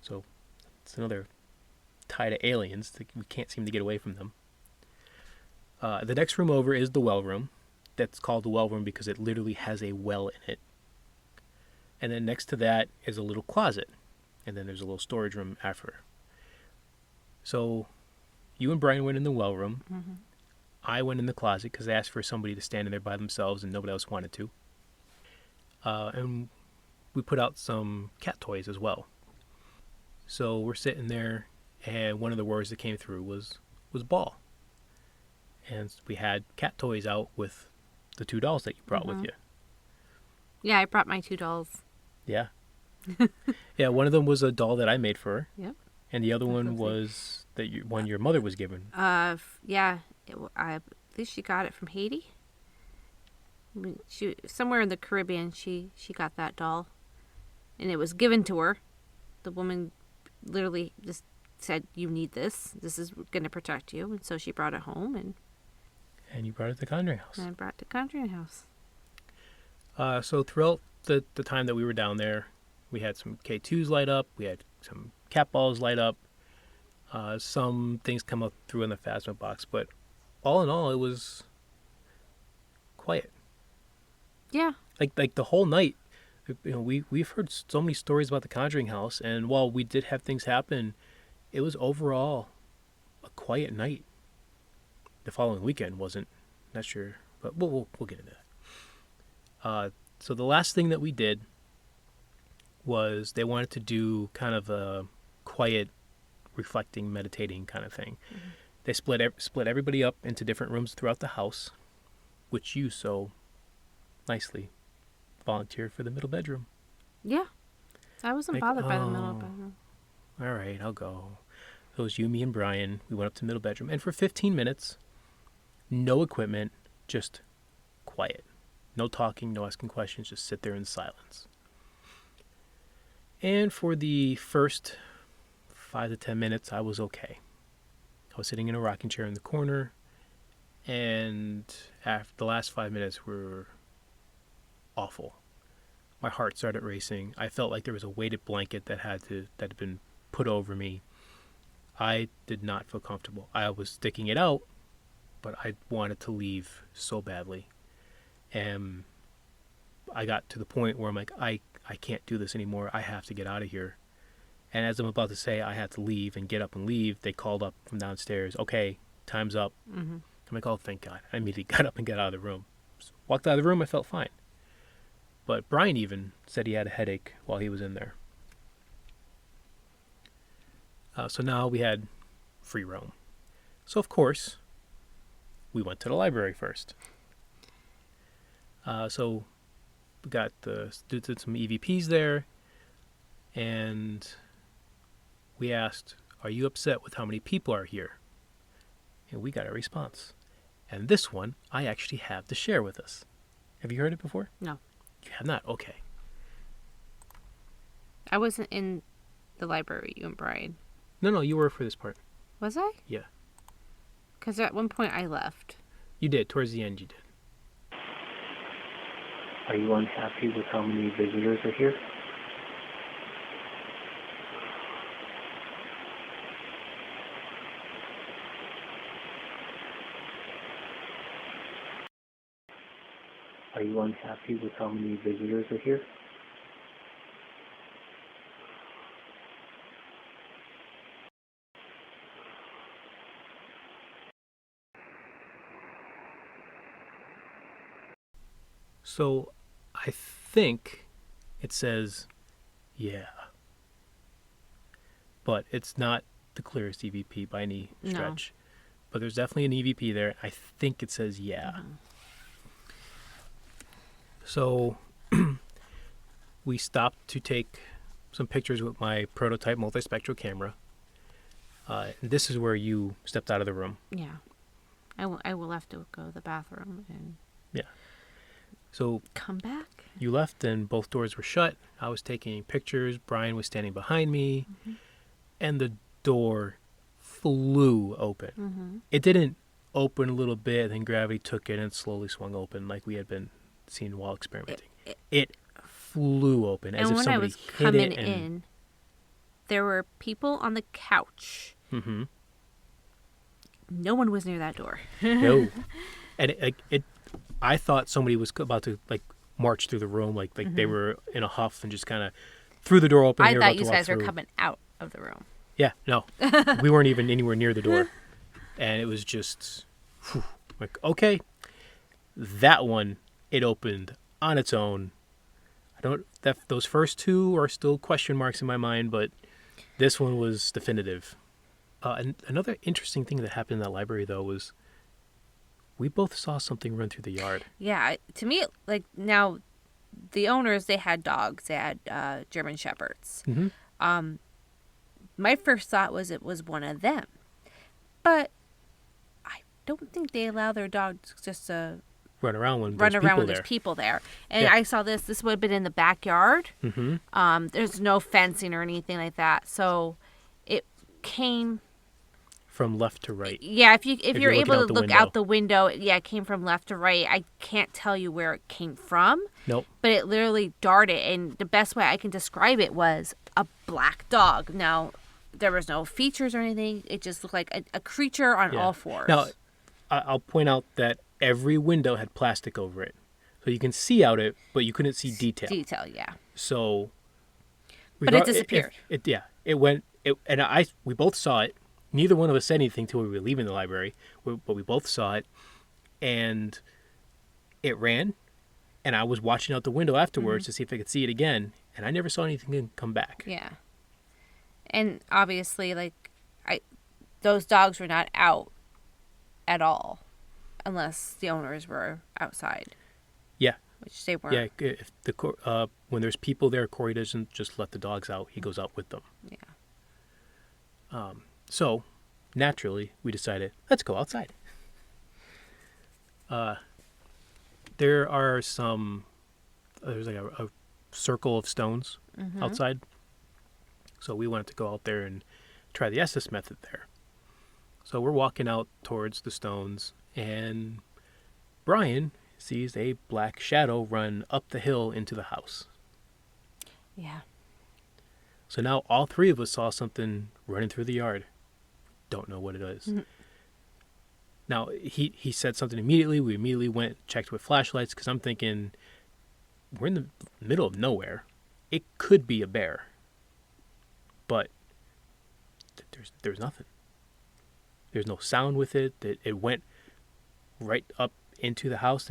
So it's another tie to aliens. We can't seem to get away from them. The next room over is the well room. That's called the well room because it literally has a well in it. And then next to that is a little closet. And then there's a little storage room after. So you and Brian went in the well room. I went in the closet because they asked for somebody to stand in there by themselves and nobody else wanted to. And we put out some cat toys as well. So we're sitting there, and one of the words that came through was ball. And we had cat toys out with the 2 dolls that you brought with you. Yeah, I brought my 2 dolls. Yeah. Yeah, one of them was a doll that I made for her. Yep. And the other one was one your mother was given. Yeah. I think she got it from Haiti. Somewhere in the Caribbean, she got that doll. And it was given to her. The woman literally just said, you need this. This is going to protect you. And so she brought it home. And you brought it to Conjuring House. And I brought it to Conjuring House. So throughout the time that we were down there, we had some K2s light up. We had some cat balls light up. Some things come up through in the Phasma box. But all in all, it was quiet. Yeah. Like the whole night. You know, we've heard so many stories about the Conjuring House, and while we did have things happen, it was overall a quiet night. The following weekend wasn't. Not sure, but we'll get into that. So the last thing that we did was they wanted to do kind of a quiet, reflecting, meditating kind of thing. They split everybody up into different rooms throughout the house, which you so nicely volunteered for the middle bedroom. Yeah. I wasn't bothered by the middle bedroom. All right, I'll go. So it was you, me, and Brian. We went up to the middle bedroom. And for 15 minutes, no equipment, just quiet. No talking, no asking questions, just sit there in silence. And for the first 5 to 10 minutes, I was okay. I was sitting in a rocking chair in the corner, and after the last 5 minutes were awful. My heart started racing. I felt like there was a weighted blanket that had been put over me. I did not feel comfortable. I was sticking it out, but I wanted to leave so badly. And I got to the point where I'm like, I can't do this anymore. I have to get out of here. And as I'm about to say I had to leave and get up and leave, they called up from downstairs, okay, time's up. I'm like, oh, thank God. I immediately got up and got out of the room. Walked out of the room, I felt fine. But Brian even said he had a headache while he was in there. So now we had free roam. So, of course, we went to the library first. So we did some EVPs there, and we asked, are you upset with how many people are here? And we got a response. And this one I actually have to share with us. Have you heard it before? No. You have not? Okay. I wasn't in the library, you and Brian. No, you were for this part. Was I? Yeah. Because at one point I left. You did. Towards the end you did. Are you unhappy with how many visitors are here? Are you unhappy with how many visitors are here? So I think it says, yeah. But it's not the clearest EVP by any stretch. No. But there's definitely an EVP there. I think it says, yeah. Mm-hmm. So we stopped to take some pictures with my prototype multispectral camera. This is where you stepped out of the room. Yeah. I will have to go to the bathroom and... Yeah. So come back. You left and both doors were shut. I was taking pictures. Brian was standing behind me. Mm-hmm. And the door flew open. Mm-hmm. It didn't open a little bit, then gravity took it and slowly swung open like we had been seeing while experimenting. It flew open as if somebody hit it. And when I was coming in, there were people on the couch. Mm-hmm. No one was near that door. No. And I thought somebody was about to march through the room, like mm-hmm. they were in a huff and just kind of threw the door open. I thought you guys were coming out of the room. Yeah, no. We weren't even anywhere near the door. And it was just, okay. That one, it opened on its own. Those first two are still question marks in my mind, but this one was definitive. And another interesting thing that happened in that library, though, was we both saw something run through the yard. Yeah, to me, now, the owners, they had dogs. They had German Shepherds. Mm-hmm. My first thought was it was one of them. But I don't think they allow their dogs just to run around when there's people there. And yeah. I saw this would have been in the backyard. Mm-hmm. There's no fencing or anything like that. So it came from left to right. Yeah, if you're able to look out the window, it came from left to right. I can't tell you where it came from. Nope. But it literally darted, and the best way I can describe it was a black dog. Now, there was no features or anything. It just looked like a creature on all fours. Now, I'll point out that every window had plastic over it. So you can see out it, but you couldn't see detail. Detail, yeah. So... But it disappeared. It went... we both saw it. Neither one of us said anything till we were leaving the library, but we both saw it, and it ran, and I was watching out the window afterwards to see if I could see it again, and I never saw anything come back. Yeah. And obviously, those dogs were not out at all, unless the owners were outside. Yeah. Which they weren't. Yeah, if when there's people there, Corey doesn't just let the dogs out. He goes out with them. Yeah. So, naturally, we decided, let's go outside. There are there's a circle of stones outside. So we wanted to go out there and try the Estes method there. So we're walking out towards the stones, and Brian sees a black shadow run up the hill into the house. Yeah. So now all three of us saw something running through the yard. Don't know what it is. Mm-hmm. Now, he said something immediately. We immediately went, checked with flashlights, because I'm thinking, we're in the middle of nowhere. It could be a bear. But there's nothing. There's no sound with it. It went right up into the house.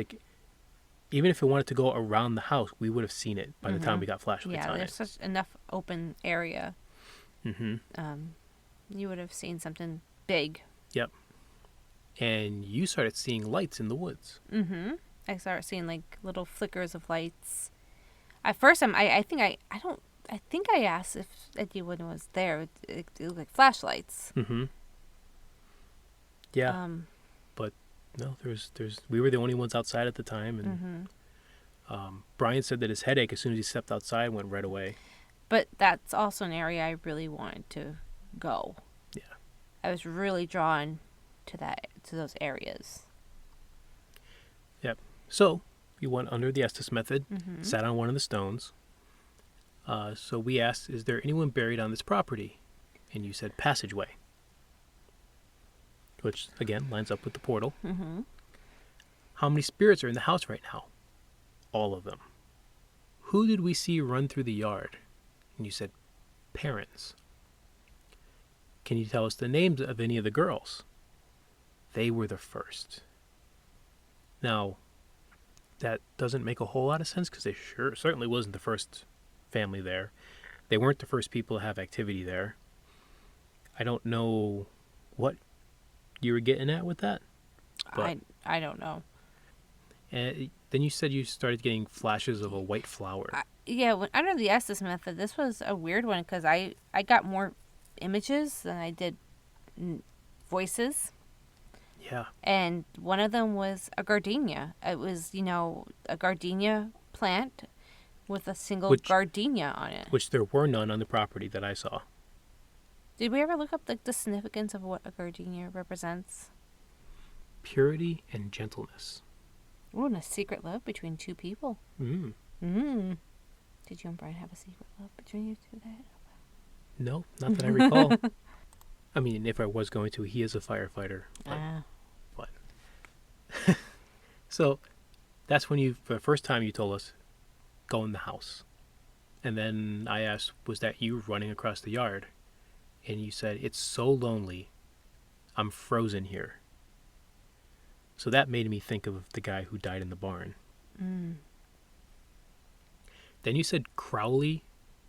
Even if it wanted to go around the house, we would have seen it by the time we got flashlights on it. Yeah, there's such enough open area. Mm-hmm. You would have seen something big. Yep. And you started seeing lights in the woods. Mm-hmm. I started seeing little flickers of lights. At first, I think I asked if anyone was there. It looked like flashlights. Mm-hmm. Yeah. But no, we were the only ones outside at the time, and Brian said that his headache, as soon as he stepped outside, went right away. But that's also an area I really wanted to go. Yeah. I was really drawn to those areas. Yep. So we went under the Estes method, sat on one of the stones. So we asked, is there anyone buried on this property? And you said passageway, which again lines up with the portal. Mm-hmm. How many spirits are in the house right now? all of them. Who did we see run through the yard? And you said, Perrins. Can you tell us the names of any of the girls? They were the first. Now, that doesn't make a whole lot of sense because they certainly wasn't the first family there. They weren't the first people to have activity there. I don't know what you were getting at with that. But, I don't know. And then you said you started getting flashes of a white flower. Under the Estes method, this was a weird one because I got more images than I did voices. Yeah. And one of them was a gardenia. It was, a gardenia plant with a single gardenia on it. Which there were none on the property that I saw. Did we ever look up the significance of what a gardenia represents? Purity and gentleness. Ooh, and a secret love between two people. Mm. Mm. Did you and Brian have a secret love between you two there? No, not that I recall. I mean, if I was going to, he is a firefighter. But. So, that's when for the first time you told us, go in the house. And then I asked, was that you running across the yard? And you said, it's so lonely, I'm frozen here. So that made me think of the guy who died in the barn. Mm. Then you said Crowley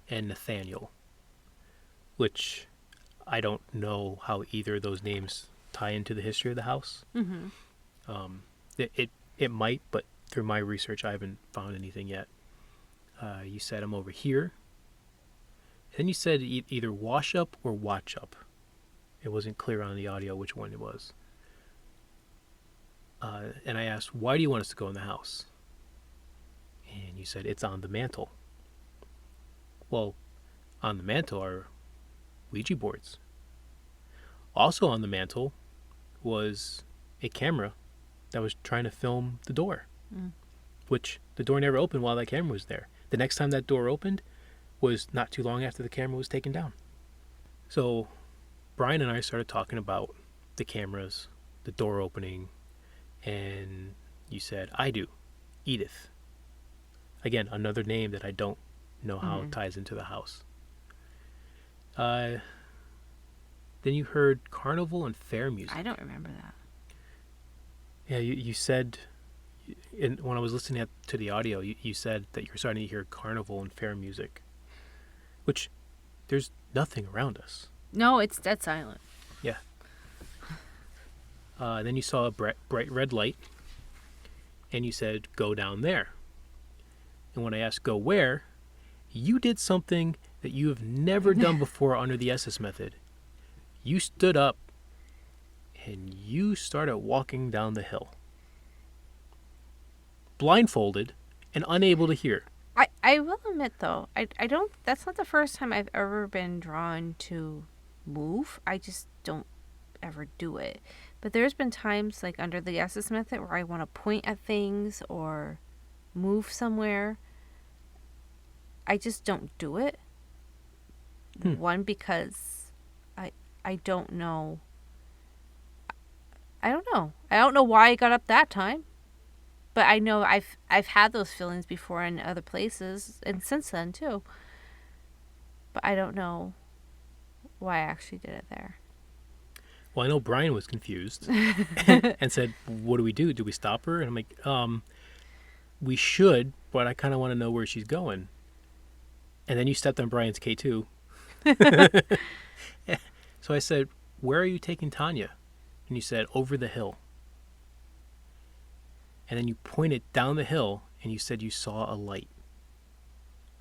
and Nathaniel, which I don't know how either of those names tie into the history of the house. Mm-hmm. It might, but through my research, I haven't found anything yet. You said I'm over here. Then you said either wash up or watch up. It wasn't clear on the audio which one it was. And I asked, why do you want us to go in the house? And you said, it's on the mantle. Well, on the mantle are Ouija boards. Also on the mantle was a camera that was trying to film the door, which the door never opened while that camera was there. The next time that door opened was not too long after the camera was taken down. So Brian and I started talking about the cameras, the door opening, and you said, I do, Edith. Again, another name that I don't know how it ties into the house. Then you heard carnival and fair music. I don't remember that. Yeah, you said, when I was listening to the audio, you said that you were starting to hear carnival and fair music, which there's nothing around us. No, it's dead silent. Yeah. Then you saw a bright red light, and you said, go down there. And when I asked, go where, you did something that you have never done before under the SS method. You stood up, and you started walking down the hill. Blindfolded and unable to hear. I will admit, though, I don't, that's not the first time I've ever been drawn to move. I just don't ever do it. But there's been times, like under the SS method, where I want to point at things or move somewhere. I just don't do it. One, because I don't know. I don't know. I don't know why I got up that time. But I know I've had those feelings before in other places, and since then too. But I don't know why I actually did it there. Well, I know Brian was confused and said, what do we do? Do we stop her? And I'm like, we should, but I kind of want to know where she's going. And then you stepped on Brian's K2. So I said, where are you taking Tanya? And you said, over the hill. And then you pointed down the hill and you said you saw a light.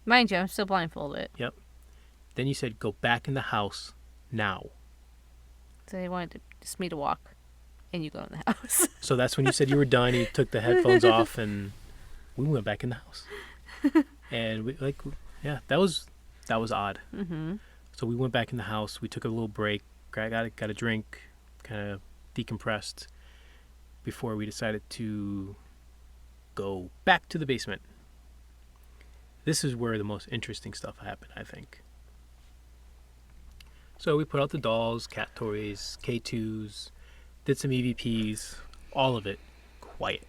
Mind you, I'm still blindfolded. Yep. Then you said, go back in the house now. So they wanted just me to walk and you go in the house. So that's when you said you were done. You took the headphones off and we went back in the house. And we that was odd. Mm-hmm. So we went back in the house. We took a little break. Got a drink, kind of decompressed before we decided to go back to the basement. This is where the most interesting stuff happened, I think. So we put out the dolls, cat toys, K2s, did some EVPs, all of it quiet.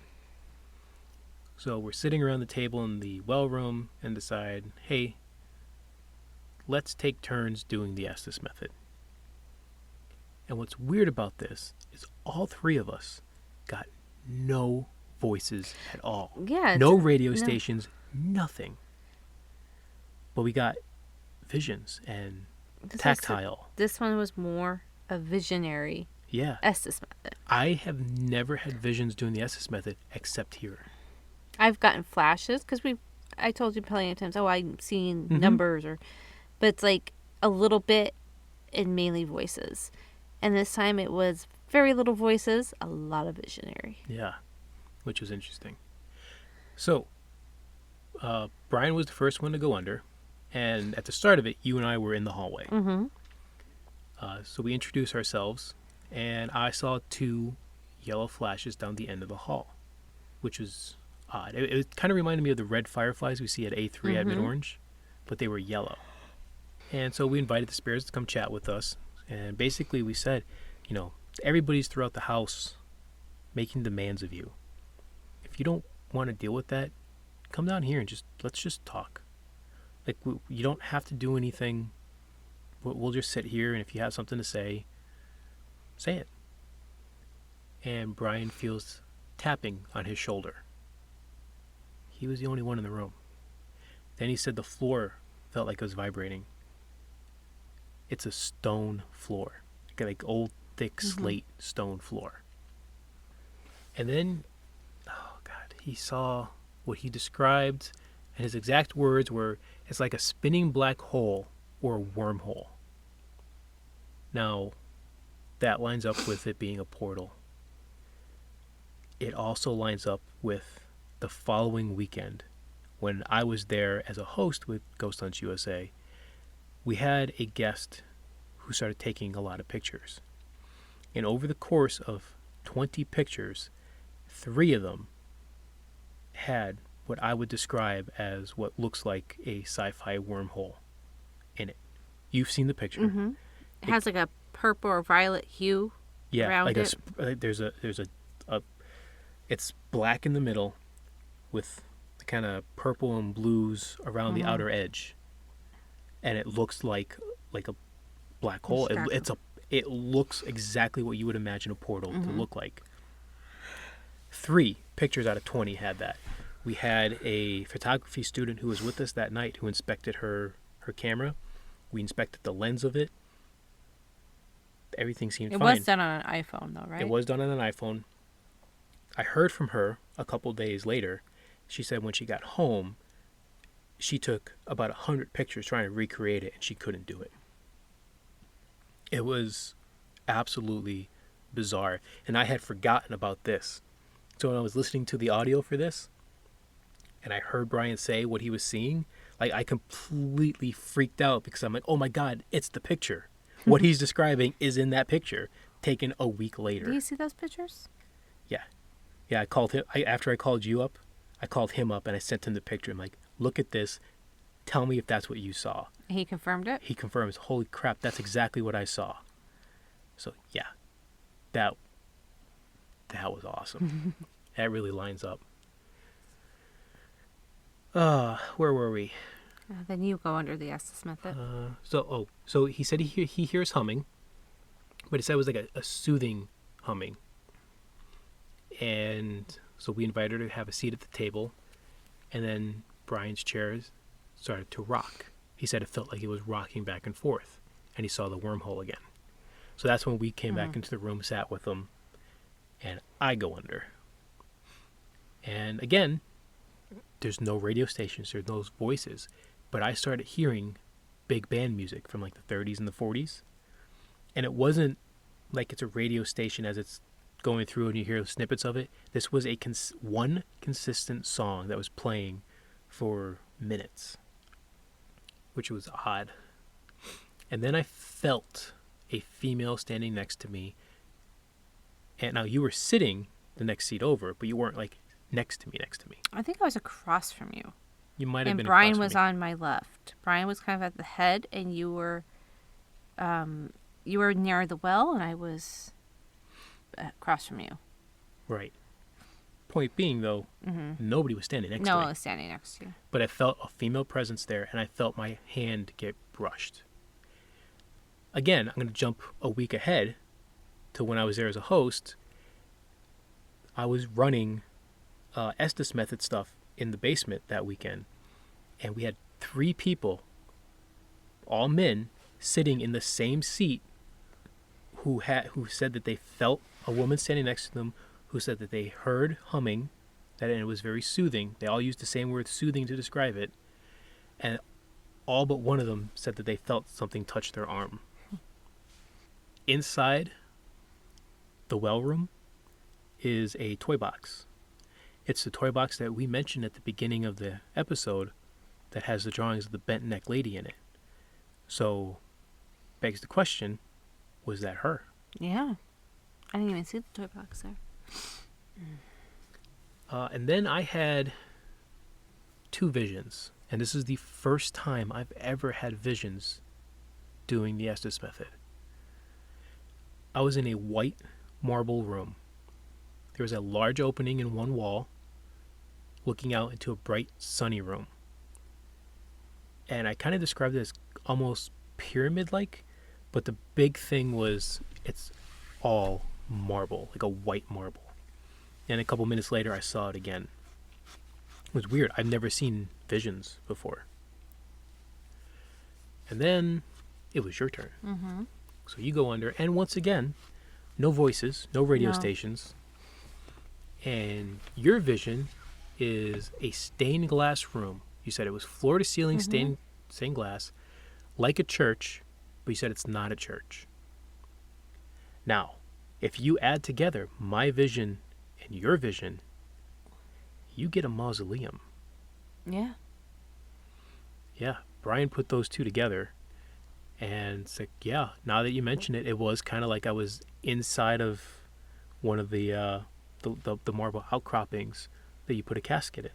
So we're sitting around the table in the well room and decide, hey, let's take turns doing the Estes method. And what's weird about this is all three of us got no voices at all. Yeah. No radio stations, nothing. But we got visions and tactile. This one was more a visionary Estes method. I have never had visions doing the Estes method except here. I've gotten flashes because I told you plenty of times, I'm seeing numbers but it's like a little bit and mainly voices. And this time it was very little voices, a lot of visionary. Yeah, which was interesting. So, Brian was the first one to go under. And at the start of it, you and I were in the hallway. Mm-hmm. So we introduced ourselves, and I saw 2 yellow flashes down the end of the hall, which was odd. It kind of reminded me of the red fireflies we see at A3 at Mid-Orange, but they were yellow. And so we invited the spirits to come chat with us. And basically we said, everybody's throughout the house making demands of you. If you don't want to deal with that, come down here and let's just talk. Like, you don't have to do anything. We'll just sit here, and if you have something to say, say it. And Brian feels tapping on his shoulder. He was the only one in the room. Then he said the floor felt like it was vibrating. It's a stone floor. Like old, thick slate stone floor. And then, he saw what he described, and his exact words were, it's like a spinning black hole or a wormhole. Now, that lines up with it being a portal. It also lines up with the following weekend when I was there as a host with Ghost Hunts USA. We had a guest who started taking a lot of pictures. And over the course of 20 pictures, 3 of them had what I would describe as what looks like a sci-fi wormhole in it. You've seen the picture. Mm-hmm. It has like a purple or violet hue around like it. There's a it's black in the middle with the kind of purple and blues around the outer edge, and it looks like a black hole. It looks exactly what you would imagine a portal to look like. 3 pictures out of 20 had that. We had a photography student who was with us that night who inspected her camera. We inspected the lens of it. Everything seemed fine. It was done on an iPhone, though, right? It was done on an iPhone. I heard from her a couple days later. She said when she got home, she took about 100 pictures trying to recreate it, and she couldn't do it. It was absolutely bizarre, and I had forgotten about this. So when I was listening to the audio for this, and I heard Brian say what he was seeing, I completely freaked out because I'm like, oh my God, it's the picture. What he's describing is in that picture, taken a week later. Do you see those pictures? Yeah. Yeah, I called him. After I called you up, I called him up and I sent him the picture. I'm like, look at this. Tell me if that's what you saw. He confirmed it? He confirms, holy crap, that's exactly what I saw. So, yeah, that was awesome. That really lines up. Where were we? Then you go under the Estes method. So he said he hears humming, but he said it was like a soothing humming. And so we invited her to have a seat at the table, and then Brian's chairs started to rock. He said it felt like he was rocking back and forth, and he saw the wormhole again. So that's when we came back into the room, sat with him, and I go under. And again, there's no radio stations, there's no voices, but I started hearing big band music from like the 30s and the 40s. And it wasn't like it's a radio station as it's going through and you hear snippets of it. This was one consistent song that was playing for minutes, which was odd. And then I felt a female standing next to me. And now you were sitting the next seat over, but you weren't like next to me. I think I was across from you. You might have been. And Brian across was from me. on my left. Brian was kind of at the head, and you were near the well, and I was across from you. Right. Point being, though, nobody was standing next to No me. one was standing next to you. But I felt a female presence there, and I felt my hand get brushed. Again, I'm going to jump a week ahead to when I was there as a host. I was running Estes method stuff in the basement that weekend, and we had 3 people, all men, sitting in the same seat who said that they felt a woman standing next to them, who said that they heard humming, that it was very soothing. They all used the same word soothing to describe it, and all but one of them said that they felt something touch their arm. Inside the well room is a toy box. It's the toy box that we mentioned at the beginning of the episode that has the drawings of the bent neck lady in it. So, begs the question, was that her? Yeah. I didn't even see the toy box there. And then I had 2 visions. And this is the first time I've ever had visions doing the Estes method. I was in a white marble room. There was a large opening in one wall looking out into a bright, sunny room. And I kind of described it as almost pyramid-like, but the big thing was it's all marble, like a white marble. And a couple minutes later, I saw it again. It was weird. I've never seen visions before. And then it was your turn. Mm-hmm. So you go under, and once again, no voices, no radio stations. And your vision is a stained glass room. You said it was floor to ceiling stained glass, like a church, but you said it's not a church. Now, if you add together my vision and your vision, you get a mausoleum. Yeah. Yeah, Brian put those 2 together, and it's like, yeah, now that you mention it, it was kind of like I was inside of one of the marble outcroppings that you put a casket in.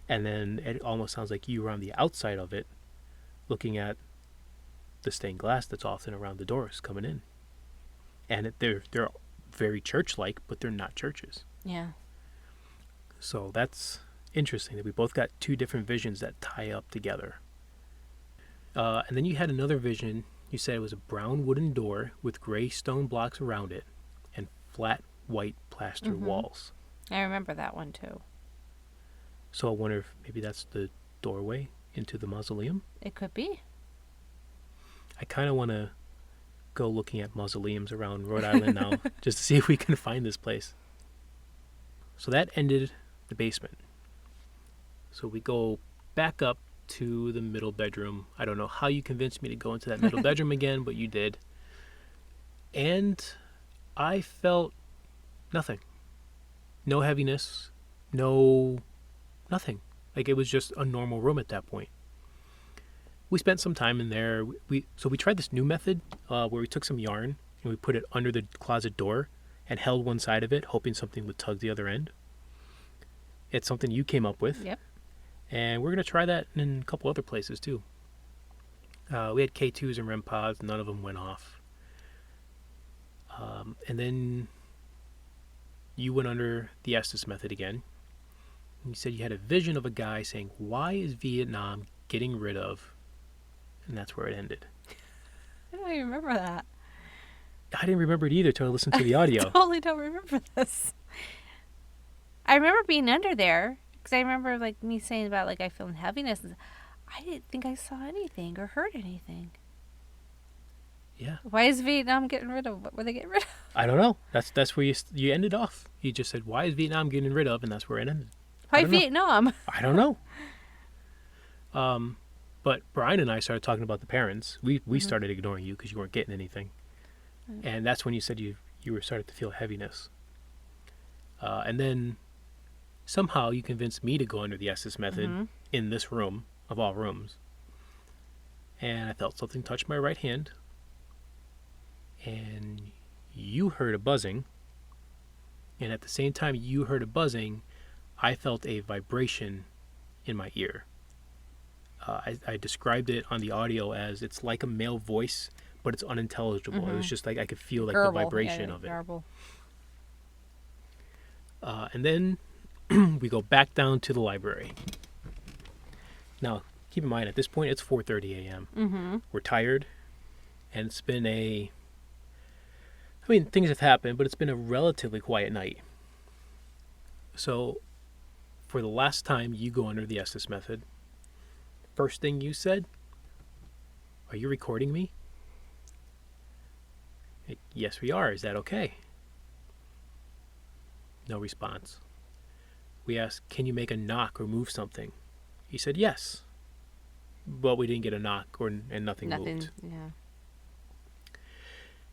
And then it almost sounds like you were on the outside of it, looking at the stained glass that's often around the doors coming in. And they're very church-like, but they're not churches. Yeah. So that's interesting that we both got 2 different visions that tie up together. And then you had another vision. You said it was a brown wooden door with gray stone blocks around it and flat white plaster walls. I remember that one too. So I wonder if maybe that's the doorway into the mausoleum. It could be. I kind of want to go looking at mausoleums around Rhode Island now just to see if we can find this place. So that ended the basement. So we go back up to the middle bedroom. I don't know how you convinced me to go into that middle bedroom again, but you did. And I felt nothing. No heaviness. Nothing. Like it was just a normal room at that point. We spent some time in there. So we tried this new method where we took some yarn and we put it under the closet door and held one side of it, hoping something would tug the other end. It's something you came up with. Yep. And we're going to try that in a couple other places too. We had K2s and REM pods. None of them went off. And then you went under the Estes method again. And you said you had a vision of a guy saying, "Why is Vietnam getting rid of?" And that's where it ended. I don't even remember that. I didn't remember it either until I listened to the audio. I totally don't remember this. I remember being under there because I remember like me saying about like I feeling heaviness. I didn't think I saw anything or heard anything. Yeah. Why is Vietnam getting rid of? What were they getting rid of? I don't know. That's where you ended off. You just said, "Why is Vietnam getting rid of?" And that's where it ended. Why Vietnam? I don't know. But Brian and I started talking about the Perrins. We started ignoring you because you weren't getting anything. And that's when you said you were starting to feel heaviness. And then somehow you convinced me to go under the Estes method in this room, of all rooms. And I felt something touch my right hand. And you heard a buzzing. And at the same time you heard a buzzing, I felt a vibration in my ear. I described it on the audio as it's like a male voice, but it's unintelligible. It was just like I could feel like the vibration of it. Garble. And then we go back down to the library. Now, keep in mind, at this point, it's 4:30 a.m. Mm-hmm. We're tired, and it's been things have happened, but it's been a relatively quiet night. So, for the last time you go under the Estes method, first thing you said, "Are you recording me?" "Yes, we are. Is that okay?" No response. We asked, "Can you make a knock or move something?" He said, "Yes." But we didn't get a knock and nothing moved. Yeah.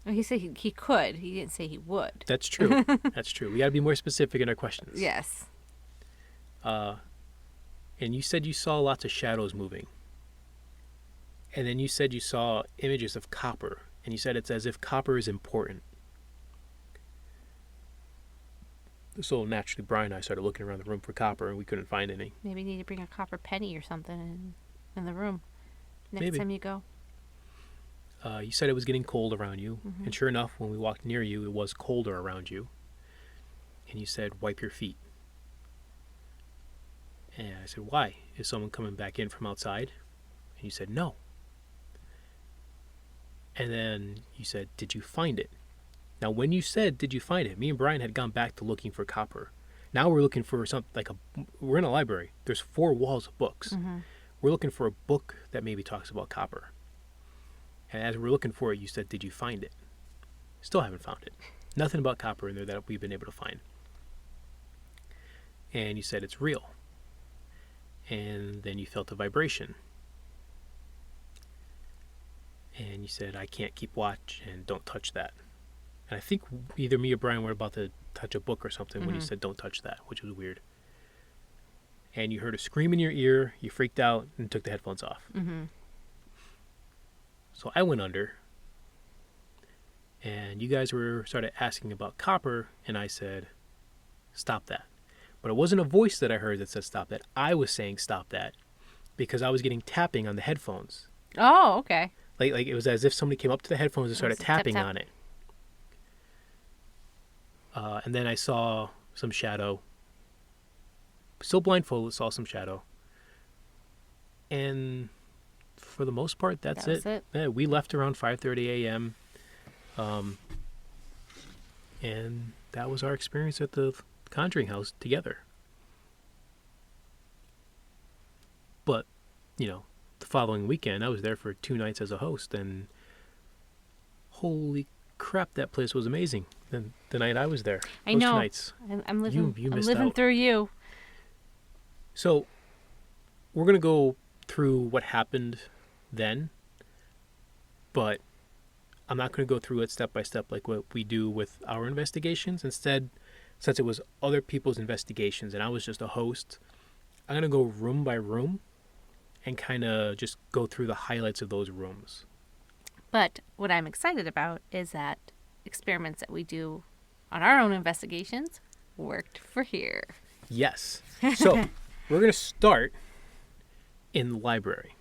Well, he said he could. He didn't say he would. That's true. That's true. We got to be more specific in our questions. Yes. And you said you saw lots of shadows moving. And then you said you saw images of copper. And you said it's as if copper is important. So naturally, Brian and I started looking around the room for copper, and we couldn't find any. Maybe you need to bring a copper penny or something in the room next Maybe. time you go. You said it was getting cold around you. Mm-hmm. And sure enough, when we walked near you, it was colder around you. And you said, "Wipe your feet." And I said, "Why? Is someone coming back in from outside?" And you said, "No." And then you said, "Did you find it?" Now, when you said, "Did you find it?" me and Brian had gone back to looking for copper. Now we're looking for something we're in a library. There's 4 walls of books. Mm-hmm. We're looking for a book that maybe talks about copper. And as we're looking for it, you said, "Did you find it?" Still haven't found it. Nothing about copper in there that we've been able to find. And you said it's real. And then you felt a vibration. And you said, "I can't keep watch and don't touch that." And I think either me or Brian were about to touch a book or something when you said, "Don't touch that," which was weird. And you heard a scream in your ear, you freaked out, and took the headphones off. Mm-hmm. So I went under, and you guys started asking about copper, and I said, "Stop that." But it wasn't a voice that I heard that said stop that. I was saying stop that because I was getting tapping on the headphones. Oh, okay. Like it was as if somebody came up to the headphones and started tapping tap. on it. And then I saw some shadow. Still blindfolded, saw some shadow. And for the most part, that's That was it. Yeah, we left around 5:30 a.m. And that was our experience at the Conjuring House together. But, the following weekend, I was there for 2 nights as a host, and holy crap, that place was amazing. The night I was there. I those know. 2 nights. I'm living. You I'm missed living out. through you. So, we're going to go through what happened then, but I'm not going to go through it step by step like what we do with our investigations. Instead, since it was other people's investigations and I was just a host, I'm going to go room by room and kind of just go through the highlights of those rooms. But what I'm excited about is that experiments that we do on our own investigations worked for here. Yes. So, we're going to start in the library.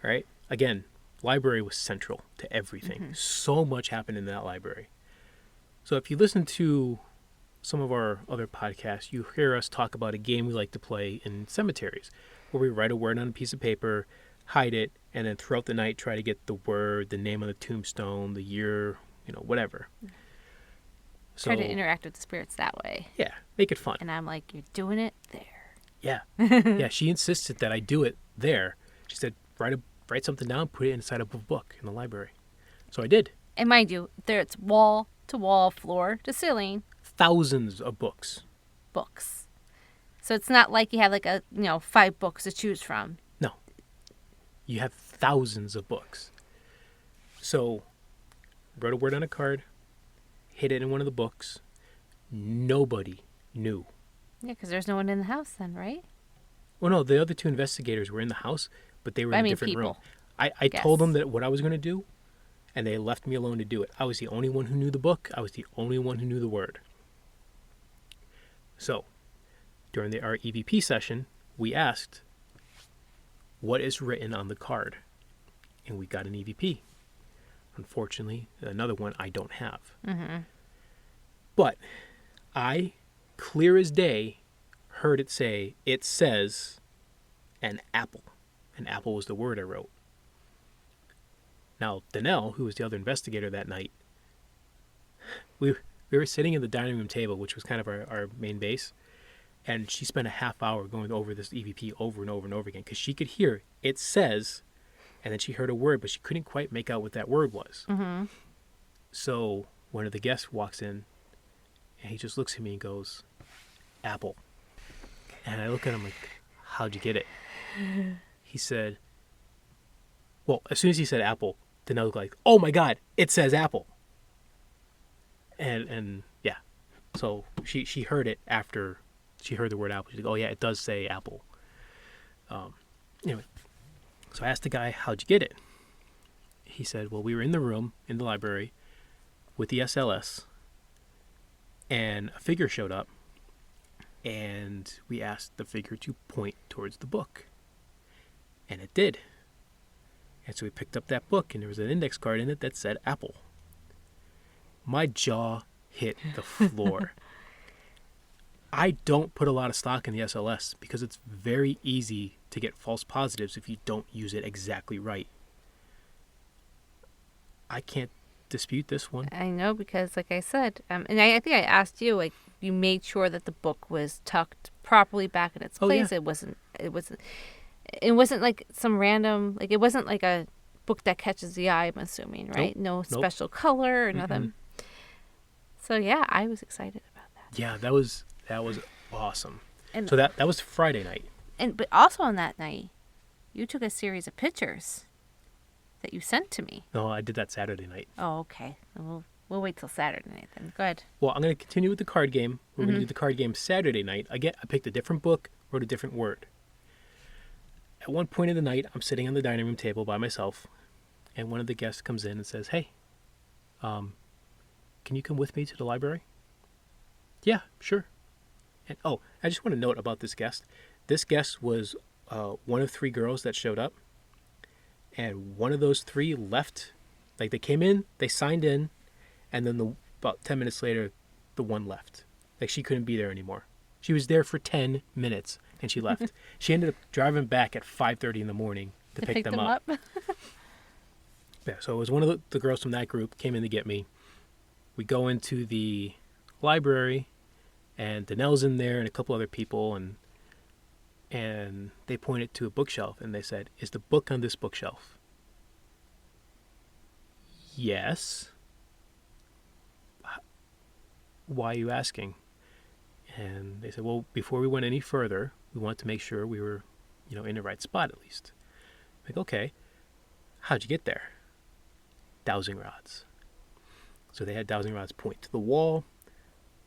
All right? Again, library was central to everything. Mm-hmm. So much happened in that library. So if you listen to some of our other podcasts, you hear us talk about a game we like to play in cemeteries, where we write a word on a piece of paper, hide it, and then throughout the night try to get the word, the name on the tombstone, the year, whatever. So, try to interact with the spirits that way. Yeah, make it fun. And I'm like, "You're doing it there." Yeah. Yeah, she insisted that I do it there. She said, write something down, put it inside of a book in the library. So I did. And mind you, it's wall to wall, floor to ceiling. Thousands of books. So it's not like you have 5 books to choose from. No. You have thousands of books. So, wrote a word on a card, hid it in one of the books. Nobody knew. Yeah, because there's no one in the house then, right? Well, no, the other 2 investigators were in the house, but they were in a different room. I told them that what I was going to do, and they left me alone to do it. I was the only one who knew the book. I was the only one who knew the word. So, during our EVP session, we asked, what is written on the card? And we got an EVP. Unfortunately, another one I don't have. Mm-hmm. But I clear as day, heard it say, "It says an apple." An apple was the word I wrote. Now, Danelle, who was the other investigator that night, we were sitting at the dining room table, which was kind of our main base, and she spent a half hour going over this EVP over and over and over again because she could hear "it says," and then she heard a word, but she couldn't quite make out what that word was. Mm-hmm. So one of the guests walks in, and he just looks at me and goes, "Apple." And I look at him like, "How'd you get it?" He said, well, as soon as he said apple, Danelle was like, "Oh my God, it says apple." And yeah, so she heard it after she heard the word apple. She's like, "Oh yeah, it does say apple." Anyway, so I asked the guy, "How'd you get it?" He said, "Well, we were in the room in the library with the SLS, and a figure showed up, and we asked the figure to point towards the book, and it did. And so we picked up that book, and there was an index card in it that said apple." My jaw hit the floor. I don't put a lot of stock in the SLS because it's very easy to get false positives if you don't use it exactly right. I can't dispute this one. I know because, like I said, and I think I asked you, like, you made sure that the book was tucked properly back in its place. Yeah. It wasn't like some random, like, it wasn't like a book that catches the eye, I'm assuming, right? Nope. No special color or nothing. So yeah, I was excited about that. Yeah, that was awesome. And so that was Friday night. but also on that night, you took a series of pictures that you sent to me. No, I did that Saturday night. Oh, okay. We'll wait till Saturday night then. Go ahead. Well, I'm going to continue with the card game. We're going to do the card game Saturday night. Again, I picked a different book, wrote a different word. At one point in the night, I'm sitting on the dining room table by myself, and one of the guests comes in and says, "Hey, can you come with me to the library?" "Yeah, sure." And I just want to note about this guest. This guest was one of 3 girls that showed up, and one of those 3 left. Like, they came in, they signed in, and then about 10 minutes later, the one left. Like, she couldn't be there anymore. She was there for 10 minutes, and she left. She ended up driving back at 5:30 in the morning to pick them up. Yeah, so it was one of the girls from that group came in to get me. We go into the library, and Danelle's in there and a couple other people, and they pointed to a bookshelf, and they said, "Is the book on this bookshelf?" "Yes." "Why are you asking?" And they said, "Well, before we went any further, we wanted to make sure we were, in the right spot at least." I'm like, "Okay, how'd you get there?" "Dowsing rods." So they had dowsing rods point to the wall,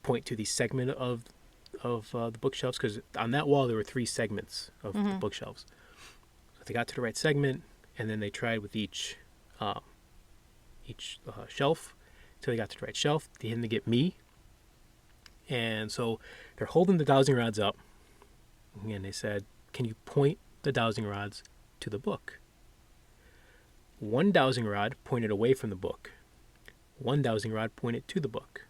point to the segment of the bookshelves, because on that wall there were 3 segments of the bookshelves. So they got to the right segment, and then they tried with each shelf until they got to the right shelf. They had to get me. And so they're holding the dowsing rods up, and they said, "Can you point the dowsing rods to the book?" One dowsing rod pointed away from the book. One dowsing rod pointed to the book.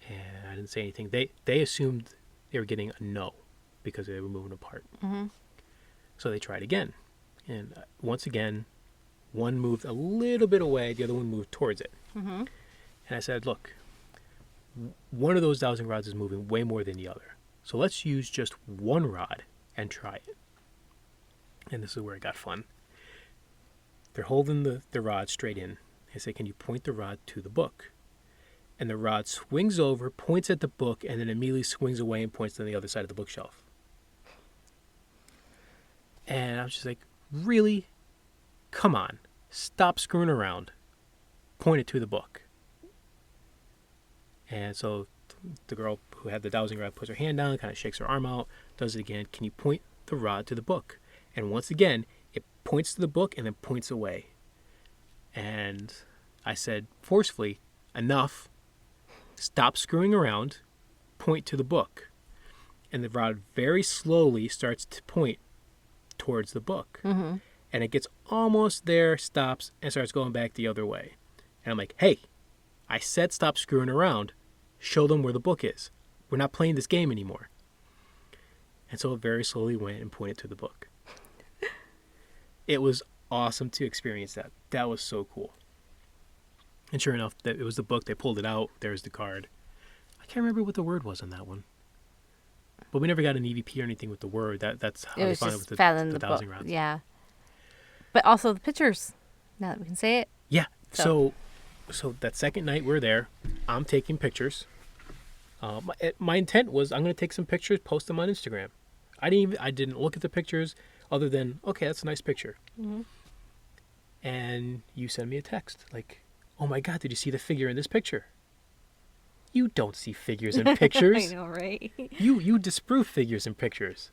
And I didn't say anything. They assumed they were getting a no because they were moving apart. So they tried again. And once again, one moved a little bit away, the other one moved towards it. And I said, "Look, one of those dowsing rods is moving way more than the other. So let's use just one rod and try it." And this is where it got fun. They're holding the rod straight in. They say, "Can you point the rod to the book?" And the rod swings over, points at the book, and then immediately swings away and points to the other side of the bookshelf. And I was just like, "Really? Come on. Stop screwing around. Point it to the book." And so the girl who had the dowsing rod puts her hand down, kind of shakes her arm out, does it again. "Can you point the rod to the book?" And once again, it points to the book and then points away. And I said forcefully, "Enough. Stop screwing around. Point to the book." And the rod very slowly starts to point towards the book. And it gets almost there, stops, and starts going back the other way. And I'm like, "Hey, I said stop screwing around. show them where the book is. We're not playing this game anymore. And so it very slowly went and pointed to the book. It was awesome to experience that. That was so cool. And sure enough, it was the book. They pulled it out. There's the card. I can't remember what the word was on that one. But we never got an EVP or anything with the word. That's how they found it with the dowsing rods. Yeah. But also the pictures. Now that we can say it. Yeah. So that second night we're there, I'm taking pictures. My intent was I'm going to take some pictures, post them on Instagram. I didn't look at the pictures other than, okay, that's a nice picture. Mm-hmm. And you send me a text like, oh my God, did you see the figure in this picture? You don't see figures in pictures. I know, right? You disprove figures in pictures.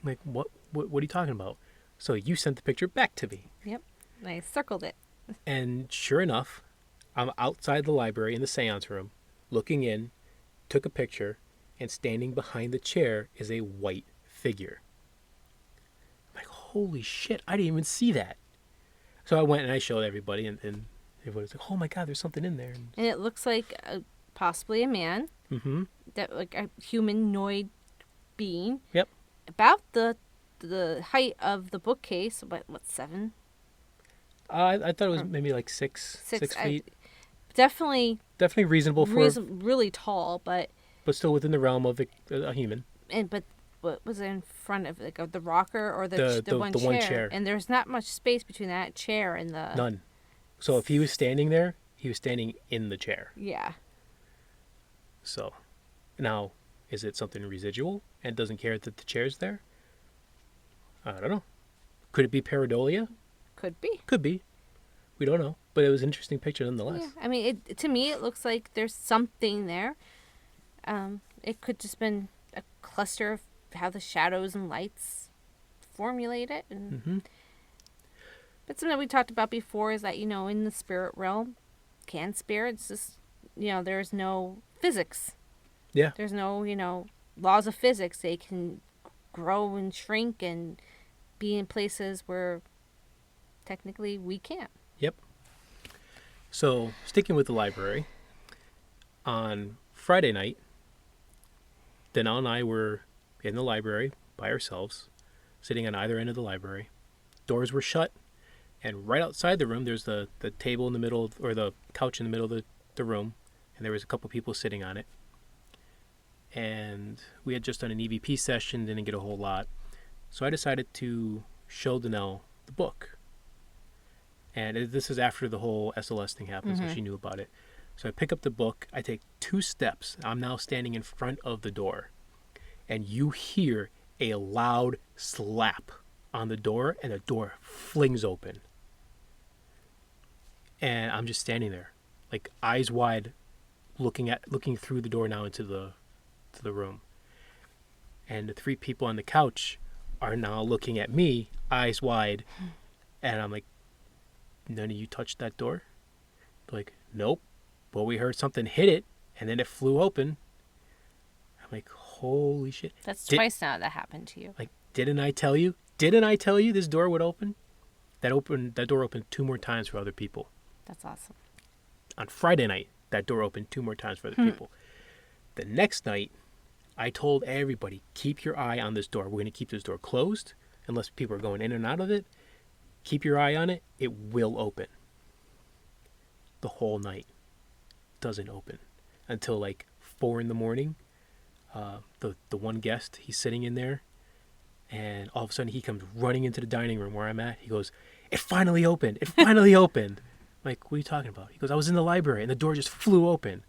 I'm like, what are you talking about? So you sent the picture back to me. Yep. I circled it. And sure enough, I'm outside the library in the seance room, looking in, took a picture, and standing behind the chair is a white figure. I'm like, holy shit, I didn't even see that. So I went and I showed everybody, and everybody was like, oh my God, there's something in there. And it looks like possibly a man. Mm-hmm. That like a humanoid being. Yep. About the height of the bookcase. What 7? I thought it was maybe like 6 feet. Definitely reasonable for really tall, but still within the realm of a human. But what was in front of the rocker or the one chair? And there's not much space between that chair and the none. So if he was standing there, he was standing in the chair. Yeah. So now, is it something residual and doesn't care that the chair's there? I don't know. Could it be pareidolia? Could be. Could be. We don't know. But it was an interesting picture nonetheless. Yeah. I mean, to me, it looks like there's something there. It could just been a cluster of how the shadows and lights formulate it. And mm-hmm. But something that we talked about before is that, in the spirit realm, spirits just, there's no physics. Yeah. There's no, laws of physics. They can grow and shrink and be in places where technically we can't. Yep. So, sticking with the library, on Friday night, Danelle and I were in the library by ourselves, sitting on either end of the library. Doors were shut, and right outside the room, there's the table in the middle, or the couch in the middle of the room, and there was a couple people sitting on it. And we had just done an EVP session, didn't get a whole lot. So I decided to show Danelle the book. And this is after the whole SLS thing happened, mm-hmm. so she knew about it. So I pick up the book, I take 2 steps. I'm now standing in front of the door. And you hear a loud slap on the door, and the door flings open. And I'm just standing there, like eyes wide, looking through the door now into the room. And the 3 people on the couch are now looking at me, eyes wide, and I'm like, none of you touched that door? They're like, nope. Well, we heard something hit it, and then it flew open. I'm like, holy shit. That's twice now that happened to you. Like, didn't I tell you? Didn't I tell you this door would open? That door opened 2 more times for other people. That's awesome. On Friday night, that door opened 2 more times for other people. The next night, I told everybody, keep your eye on this door. We're going to keep this door closed unless people are going in and out of it. Keep your eye on it. It will open. The whole night doesn't open until like 4 a.m. The one guest, he's sitting in there, and all of a sudden he comes running into the dining room where I'm at. He goes, it finally opened. It finally opened. I'm like, what are you talking about? He goes, I was in the library and the door just flew open.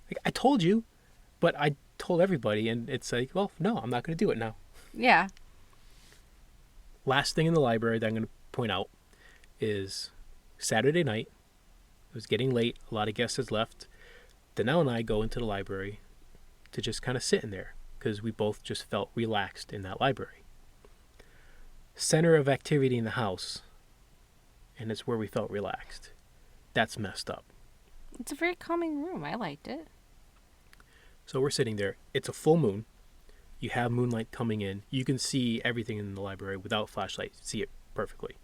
Like, I told you, but I told everybody, and it's like, well, no, I'm not going to do it now. Yeah. Last thing in the library that I'm going to point out is Saturday night. It was getting late. A lot of guests had left. Danelle and I go into the library to just kind of sit in there because we both just felt relaxed in that library. Center of activity in the house, and it's where we felt relaxed. That's messed up. It's a very calming room. I liked it. So we're sitting there. It's a full moon. You have moonlight coming in. You can see everything in the library without flashlight. See it perfectly.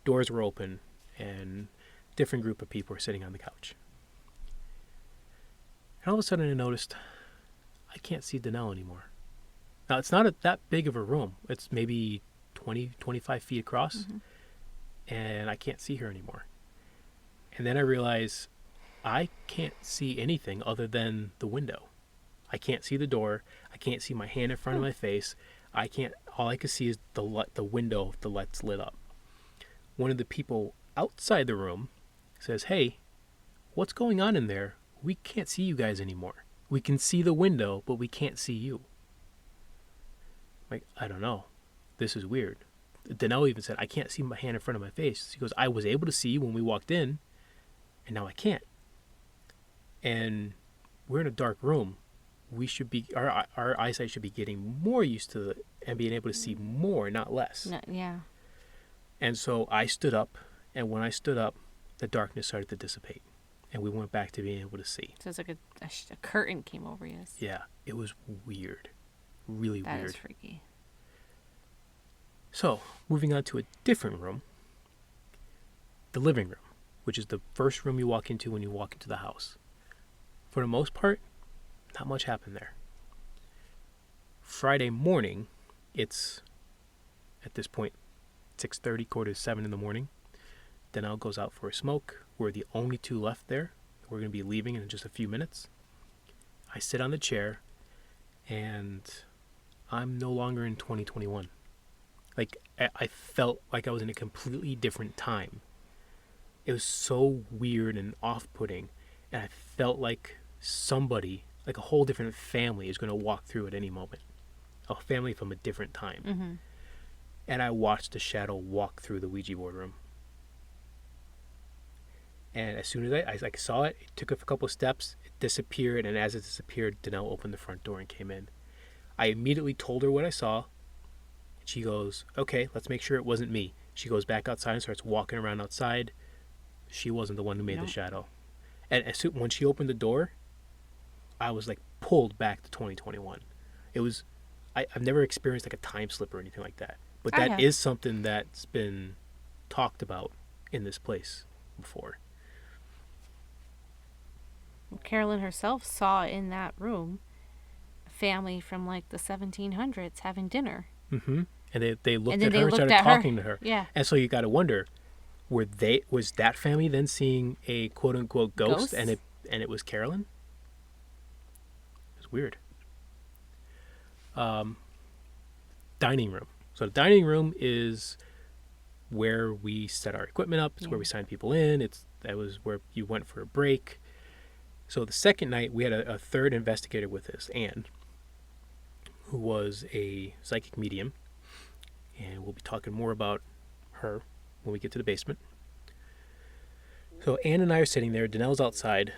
Doors were open, and different group of people were sitting on the couch. And all of a sudden I noticed I can't see Danelle anymore. Now, it's not that big of a room. It's maybe 20, 25 feet across. And I can't see her anymore. And then I realize I can't see anything other than the window. I can't see the door. I can't see my hand in front of my face. All I can see is the window, the lights lit up. One of the people outside the room says, "Hey, what's going on in there? We can't see you guys anymore. We can see the window, but we can't see you." Like, I don't know. This is weird. Danelle even said, "I can't see my hand in front of my face." She goes, "I was able to see you when we walked in, and now I can't." And we're in a dark room. We should be, our eyesight should be getting more used to it and being able to see more, not less. No, yeah. And so I stood up, and when I stood up, the darkness started to dissipate, and we went back to being able to see. So it's like a curtain came over you. Yeah, it was weird. Really weird. That is freaky. So, moving on to a different room, the living room, which is the first room you walk into when you walk into the house. For the most part, not much happened there. Friday morning, it's, at this point, 6:30, 6:45 in the morning. Danelle goes out for a smoke. We're the only two left there. We're going to be leaving in just a few minutes. I sit on the chair, and I'm no longer in 2021. Like, I felt like I was in a completely different time. It was so weird and off-putting, and I felt like somebody, like a whole different family, is going to walk through at any moment. A family from a different time. And I watched the shadow walk through the Ouija board room. And as soon as I saw it, it took a couple of steps, it disappeared, and as it disappeared, Danelle opened the front door and came in. I immediately told her what I saw. She goes, "Okay, let's make sure it wasn't me." She goes back outside and starts walking around outside. She wasn't the one who made the shadow. And when she opened the door, I was like pulled back to 2021. It was, I've never experienced like a time slip or anything like that. But that is something that's been talked about in this place before. Carolyn herself saw in that room a family from like the 1700s having dinner. And they looked and at her and started talking to her. Yeah. And so you got to wonder, was that family then seeing a quote unquote ghost? and it was Carolyn? It was weird. Dining room. So the dining room is where we set our equipment up. It's where we sign people in. That was where you went for a break. So the second night, we had a third investigator with us, Anne, who was a psychic medium. And we'll be talking more about her when we get to the basement. So Anne and I are sitting there. Danelle's outside.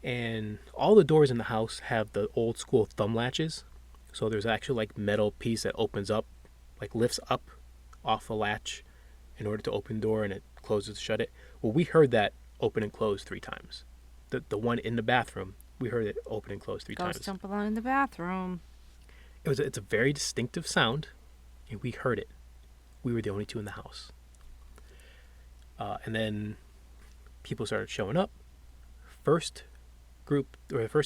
And all the doors in the house have the old school thumb latches. So there's actually like metal piece that opens up, like lifts up off a latch in order to open the door, and it closes to shut it. Well, we heard that open and close 3 times. The one in the bathroom, we heard it open and close 3 times. Ghost jump along in the bathroom. It's a very distinctive sound, and we heard it. We were the only 2 in the house. And then people started showing up. First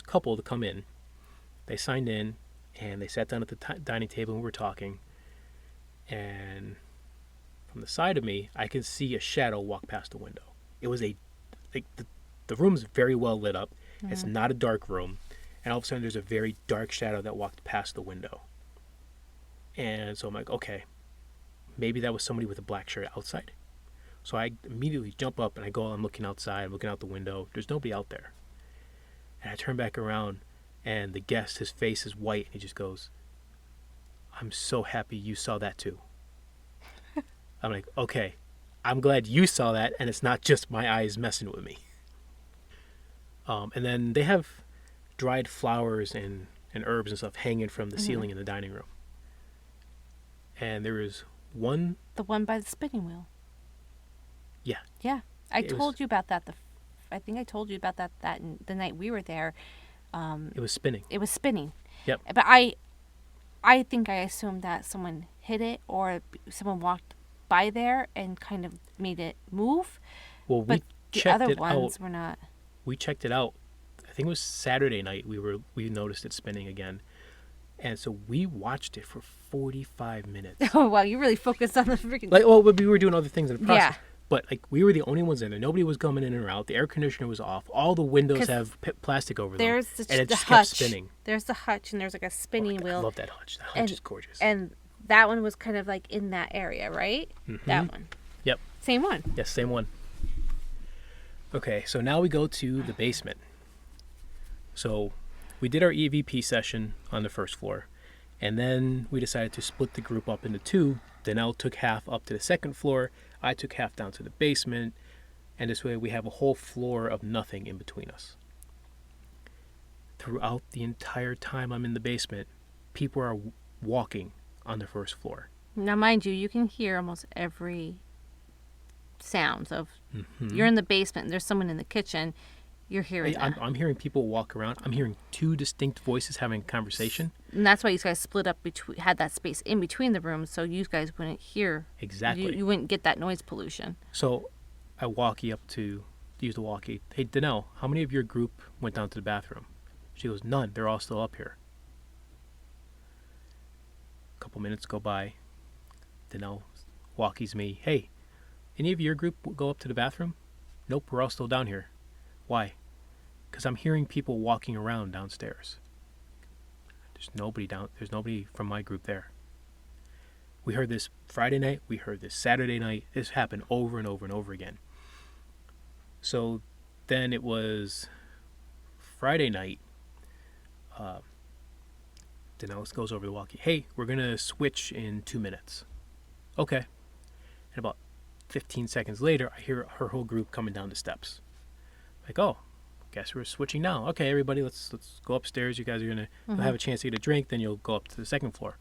couple to come in, they signed in, and they sat down at the dining table, and we were talking. And from the side of me, I could see a shadow walk past the window. It was the room's very well lit up. It's not a dark room. And all of a sudden, there's a very dark shadow that walked past the window. And so I'm like, okay, maybe that was somebody with a black shirt outside. So I immediately jump up and I'm looking outside, I'm looking out the window. There's nobody out there. And I turn back around, and the guest, his face is white, and he just goes, "I'm so happy you saw that too." I'm like, okay, I'm glad you saw that, and it's not just my eyes messing with me. And then they have dried flowers and herbs and stuff hanging from the ceiling in the dining room. And there is one... The one by the spinning wheel. Yeah. Yeah. I told you about that. I think I told you about that the night we were there. It was spinning. It was spinning. Yep. But I think I assumed that someone hit it or someone walked by there and kind of made it move. Well, but we checked it out. The other ones were not. We checked it out I think it was Saturday night, we noticed it spinning again. And so we watched it for 45 minutes. Oh, wow. You really focused on the freaking... Like, well, we were doing other things in the process. Yeah. But, like, we were the only ones in there. Nobody was coming in or out. The air conditioner was off. All the windows have plastic over them. There's and it the just hutch. kept spinning. There's the hutch, and there's like a spinning wheel. I love that hutch. That hutch is gorgeous. And that one was kind of like in that area, right? Mm-hmm. That one. Yep. Same one. Yes, same one. Okay, so now we go to the basement. So we did our EVP session on the first floor, and then we decided to split the group up into two. Danelle took half up to the second floor. I took half down to the basement, and this way we have a whole floor of nothing in between us. Throughout the entire time I'm in the basement, people are walking on the first floor. Now, mind you can hear almost every sound of... Mm-hmm. You're in the basement, and there's someone in the kitchen. You're hearing that. I'm hearing people walk around. I'm hearing two distinct voices having a conversation. And that's why you guys split up, had that space in between the rooms, so you guys wouldn't hear. Exactly. You wouldn't get that noise pollution. So I walkie up to use the walkie. Hey, Danelle, how many of your group went down to the bathroom? She goes, none. They're all still up here. A couple minutes go by. Danelle walkies me. Hey, any of your group go up to the bathroom? Nope, we're all still down here. Why? Because I'm hearing people walking around downstairs. There's nobody from my group there. We heard this Friday night. We heard this Saturday night. This happened over and over and over again. So then it was Friday night. Danelle goes over the walkie. Hey, we're going to switch in 2 minutes. Okay. And about 15 seconds later, I hear her whole group coming down the steps. Like, oh, guess we're switching now. Okay, everybody, let's go upstairs. You guys are going to have a chance to get a drink. Then you'll go up to the second floor.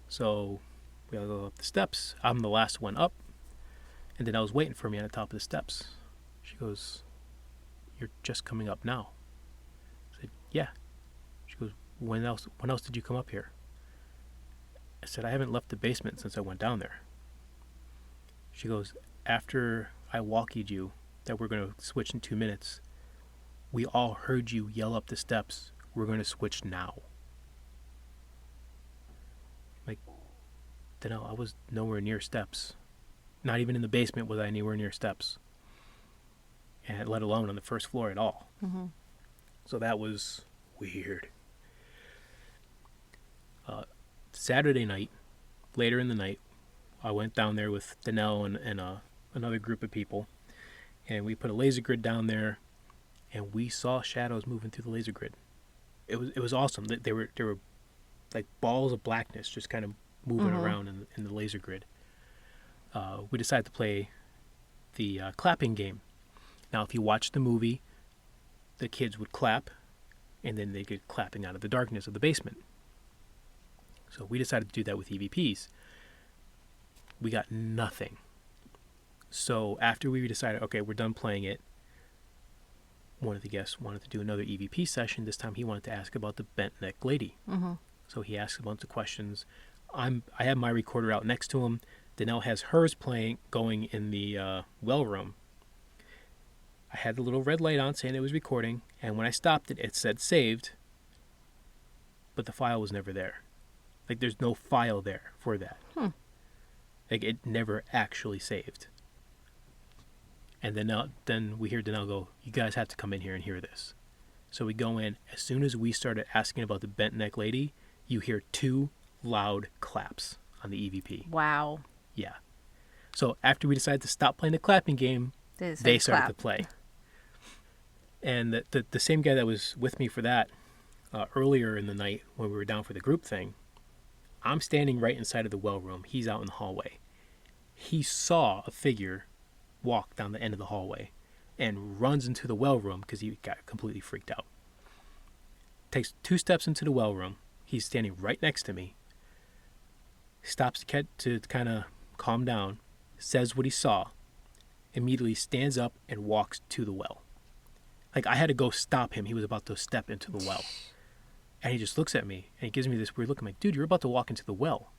So we all go up the steps. I'm the last one up. And Danelle's waiting for me on the top of the steps. She goes, you're just coming up now. I said, yeah. She goes, when else did you come up here? I said, I haven't left the basement since I went down there. She goes, after I walkied you that we're going to switch in 2 minutes, we all heard you yell up the steps, we're going to switch now. Like, Danelle, I was nowhere near steps. Not even in the basement was I anywhere near steps. And let alone on the first floor at all. Mm-hmm. So that was weird. Saturday night, later in the night, I went down there with Danelle and another group of people, and we put a laser grid down there, and we saw shadows moving through the laser grid. It was awesome. They were like balls of blackness just kind of moving around in the laser grid. We decided to play the clapping game. Now, if you watch the movie, the kids would clap, and then they get clapping out of the darkness of the basement. So we decided to do that with EVPs. We got nothing. So after we decided, okay, we're done playing it, one of the guests wanted to do another EVP session. This time he wanted to ask about the bent neck lady. Mm-hmm. So he asked a bunch of questions. I have my recorder out next to him. Danelle has hers going in the well room. I had the little red light on saying it was recording, and when I stopped it, it said saved, but the file was never there. Like, there's no file there for that. Like, it never actually saved. And then we hear Danelle go, you guys have to come in here and hear this. So we go in. As soon as we started asking about the bent neck lady, you hear 2 loud claps on the EVP. Wow. Yeah. So after we decided to stop playing the clapping game, they started to play. And the same guy that was with me for that earlier in the night when we were down for the group thing, I'm standing right inside of the well room. He's out in the hallway. He saw a figure walk down the end of the hallway and runs into the well room because he got completely freaked out. Takes 2 steps into the well room. He's standing right next to me. Stops to kind of calm down, says what he saw, immediately stands up and walks to the well. Like, I had to go stop him. He was about to step into the well. And he just looks at me, and he gives me this weird look. I'm like, dude, you're about to walk into the well.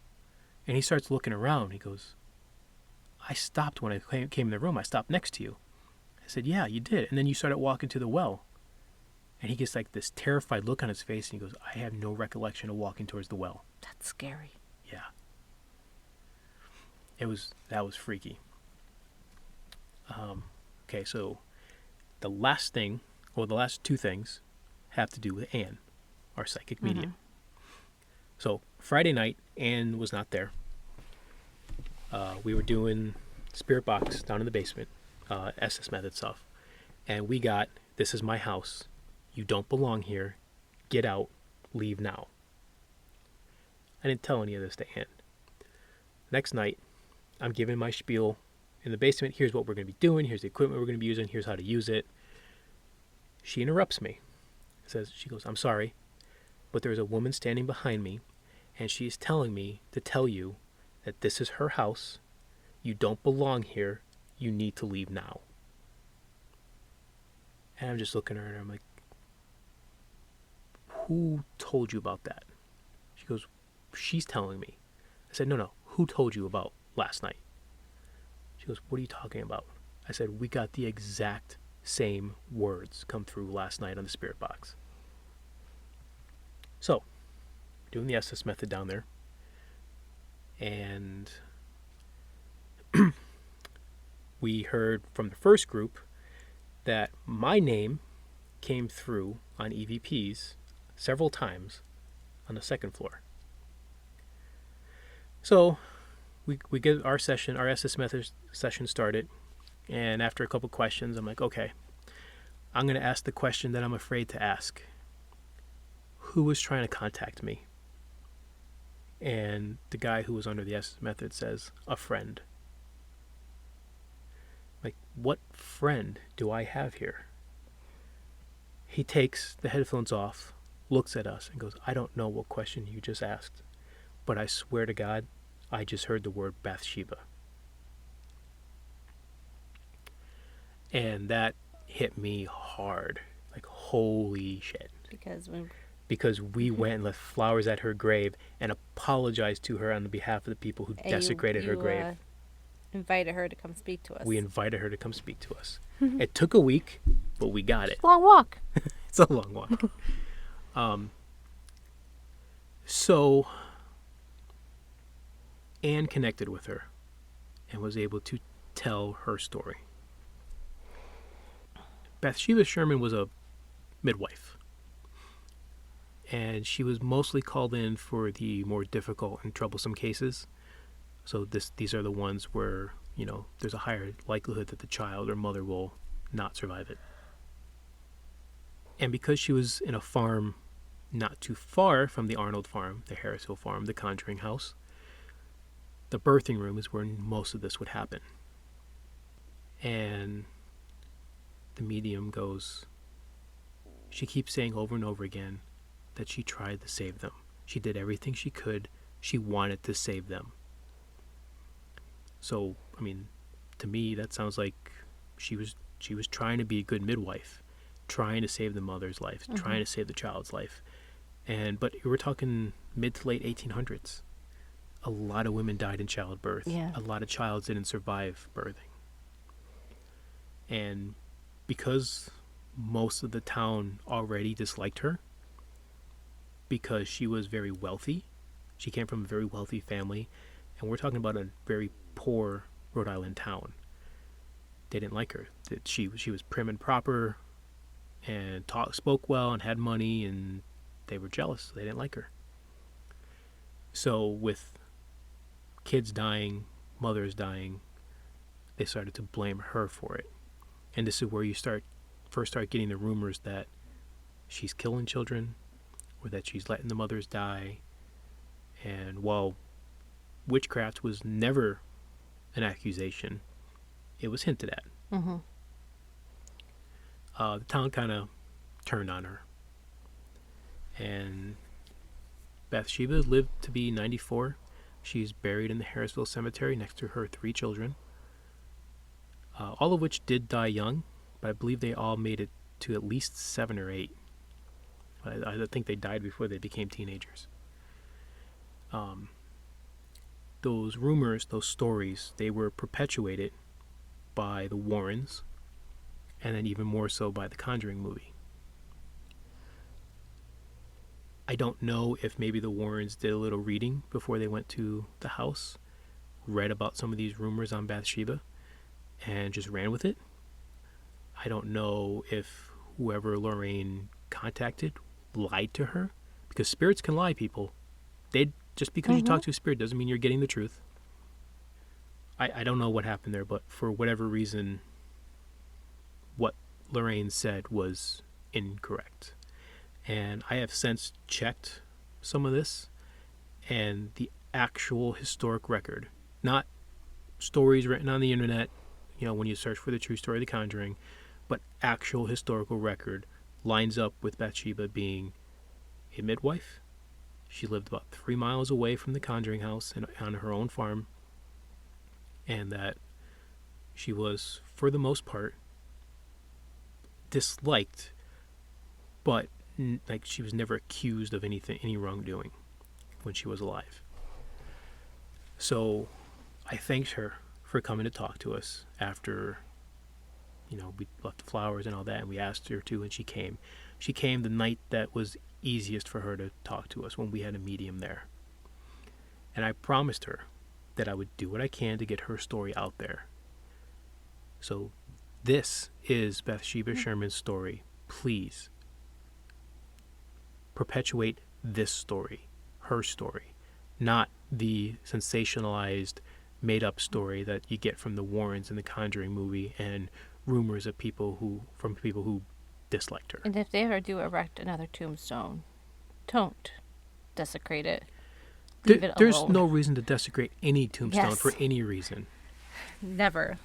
And he starts looking around. He goes, I stopped when I came in the room. I stopped next to you. I said, yeah, you did. And then you started walking to the well. And he gets like this terrified look on his face, and he goes, I have no recollection of walking towards the well. That's scary. Yeah. That was freaky. Okay, so the last two things have to do with Anne, our psychic medium. So Friday night, Anne was not there. We were doing spirit box down in the basement, SS method stuff. And we got, this is my house. You don't belong here. Get out. Leave now. I didn't tell any of this to Anne. Next night, I'm giving my spiel in the basement. Here's what we're going to be doing. Here's the equipment we're going to be using. Here's how to use it. She interrupts me. She goes, I'm sorry, but there's a woman standing behind me, and she's telling me to tell you that this is her house. You don't belong here. You need to leave now. And I'm just looking at her, and I'm like, who told you about that? She goes, she's telling me. I said, no, who told you about last night? She goes, what are you talking about? I said, we got the exact same words come through last night on the spirit box. So, doing the SS method down there, and we heard from the first group that my name came through on EVPs several times on the second floor. So we get our SS method session started, and after a couple questions, I'm like, okay, I'm going to ask the question that I'm afraid to ask. Who was trying to contact me? And the guy who was under the SS method says, a friend. Like, what friend do I have here? He takes the headphones off, looks at us, and goes, I don't know what question you just asked, but I swear to God, I just heard the word Bathsheba. And that hit me hard. Like, holy shit. Because we went and left flowers at her grave and apologized to her on behalf of the people who desecrated her grave. Invited her to come speak to us. We invited her to come speak to us. It took a week, but we got it. Long walk. It's a long walk. So Anne connected with her and was able to tell her story. Bathsheba Sherman was a midwife, and she was mostly called in for the more difficult and troublesome cases. So these are the ones where, there's a higher likelihood that the child or mother will not survive it. And because she was in a farm not too far from the Arnold farm, the Harrisville farm, the Conjuring House, the birthing room is where most of this would happen. And the medium goes, she keeps saying over and over again that she tried to save them. She did everything she could. She wanted to save them. So, to me, that sounds like she was trying to be a good midwife, trying to save the mother's life, trying to save the child's life. But we're talking mid to late 1800s. A lot of women died in childbirth. Yeah. A lot of childs didn't survive birthing. And because most of the town already disliked her, because she was very wealthy, she came from a very wealthy family, and we're talking about a very poor Rhode Island town. They didn't like her. That she was prim and proper, and spoke well, and had money, and they were jealous. They didn't like her. So with kids dying, mothers dying, they started to blame her for it. And this is where you first start getting the rumors that she's killing children, or that she's letting the mothers die. And while witchcraft was never an accusation, it was hinted at. The town kind of turned on her. And Bathsheba lived to be 94. She's buried in the Harrisville Cemetery next to her 3 children, all of which did die young, but I believe they all made it to at least 7 or 8. I think they died before they became teenagers. Those rumors, those stories, they were perpetuated by the Warrens, and then even more so by the Conjuring movie. I don't know if maybe the Warrens did a little reading before they went to the house, read about some of these rumors on Bathsheba, and just ran with it. I don't know if whoever Lorraine contacted lied to her, because spirits can lie, people. Just because you talk to a spirit doesn't mean you're getting the truth. I don't know what happened there, but for whatever reason, what Lorraine said was incorrect. And I have since checked some of this, and the actual historic record, not stories written on the internet, when you search for the true story of The Conjuring, but actual historical record lines up with Bathsheba being a midwife. She lived about 3 miles away from the Conjuring House and on her own farm, and that she was, for the most part, disliked, but she was never accused of any wrongdoing when she was alive. So I thanked her for coming to talk to us after, we left the flowers and all that, and we asked her to, and she came. She came the night that was easiest for her to talk to us, when we had a medium there. And I promised her that I would do what I can to get her story out there. So this is Bathsheba Sherman's story. Please perpetuate this story, her story, not the sensationalized, made-up story that you get from the Warrens in the Conjuring movie and rumors of people who disliked her. And if they ever do erect another tombstone, don't desecrate it. Leave it There's alone. no reason to desecrate any tombstone Yes. for any reason. Never.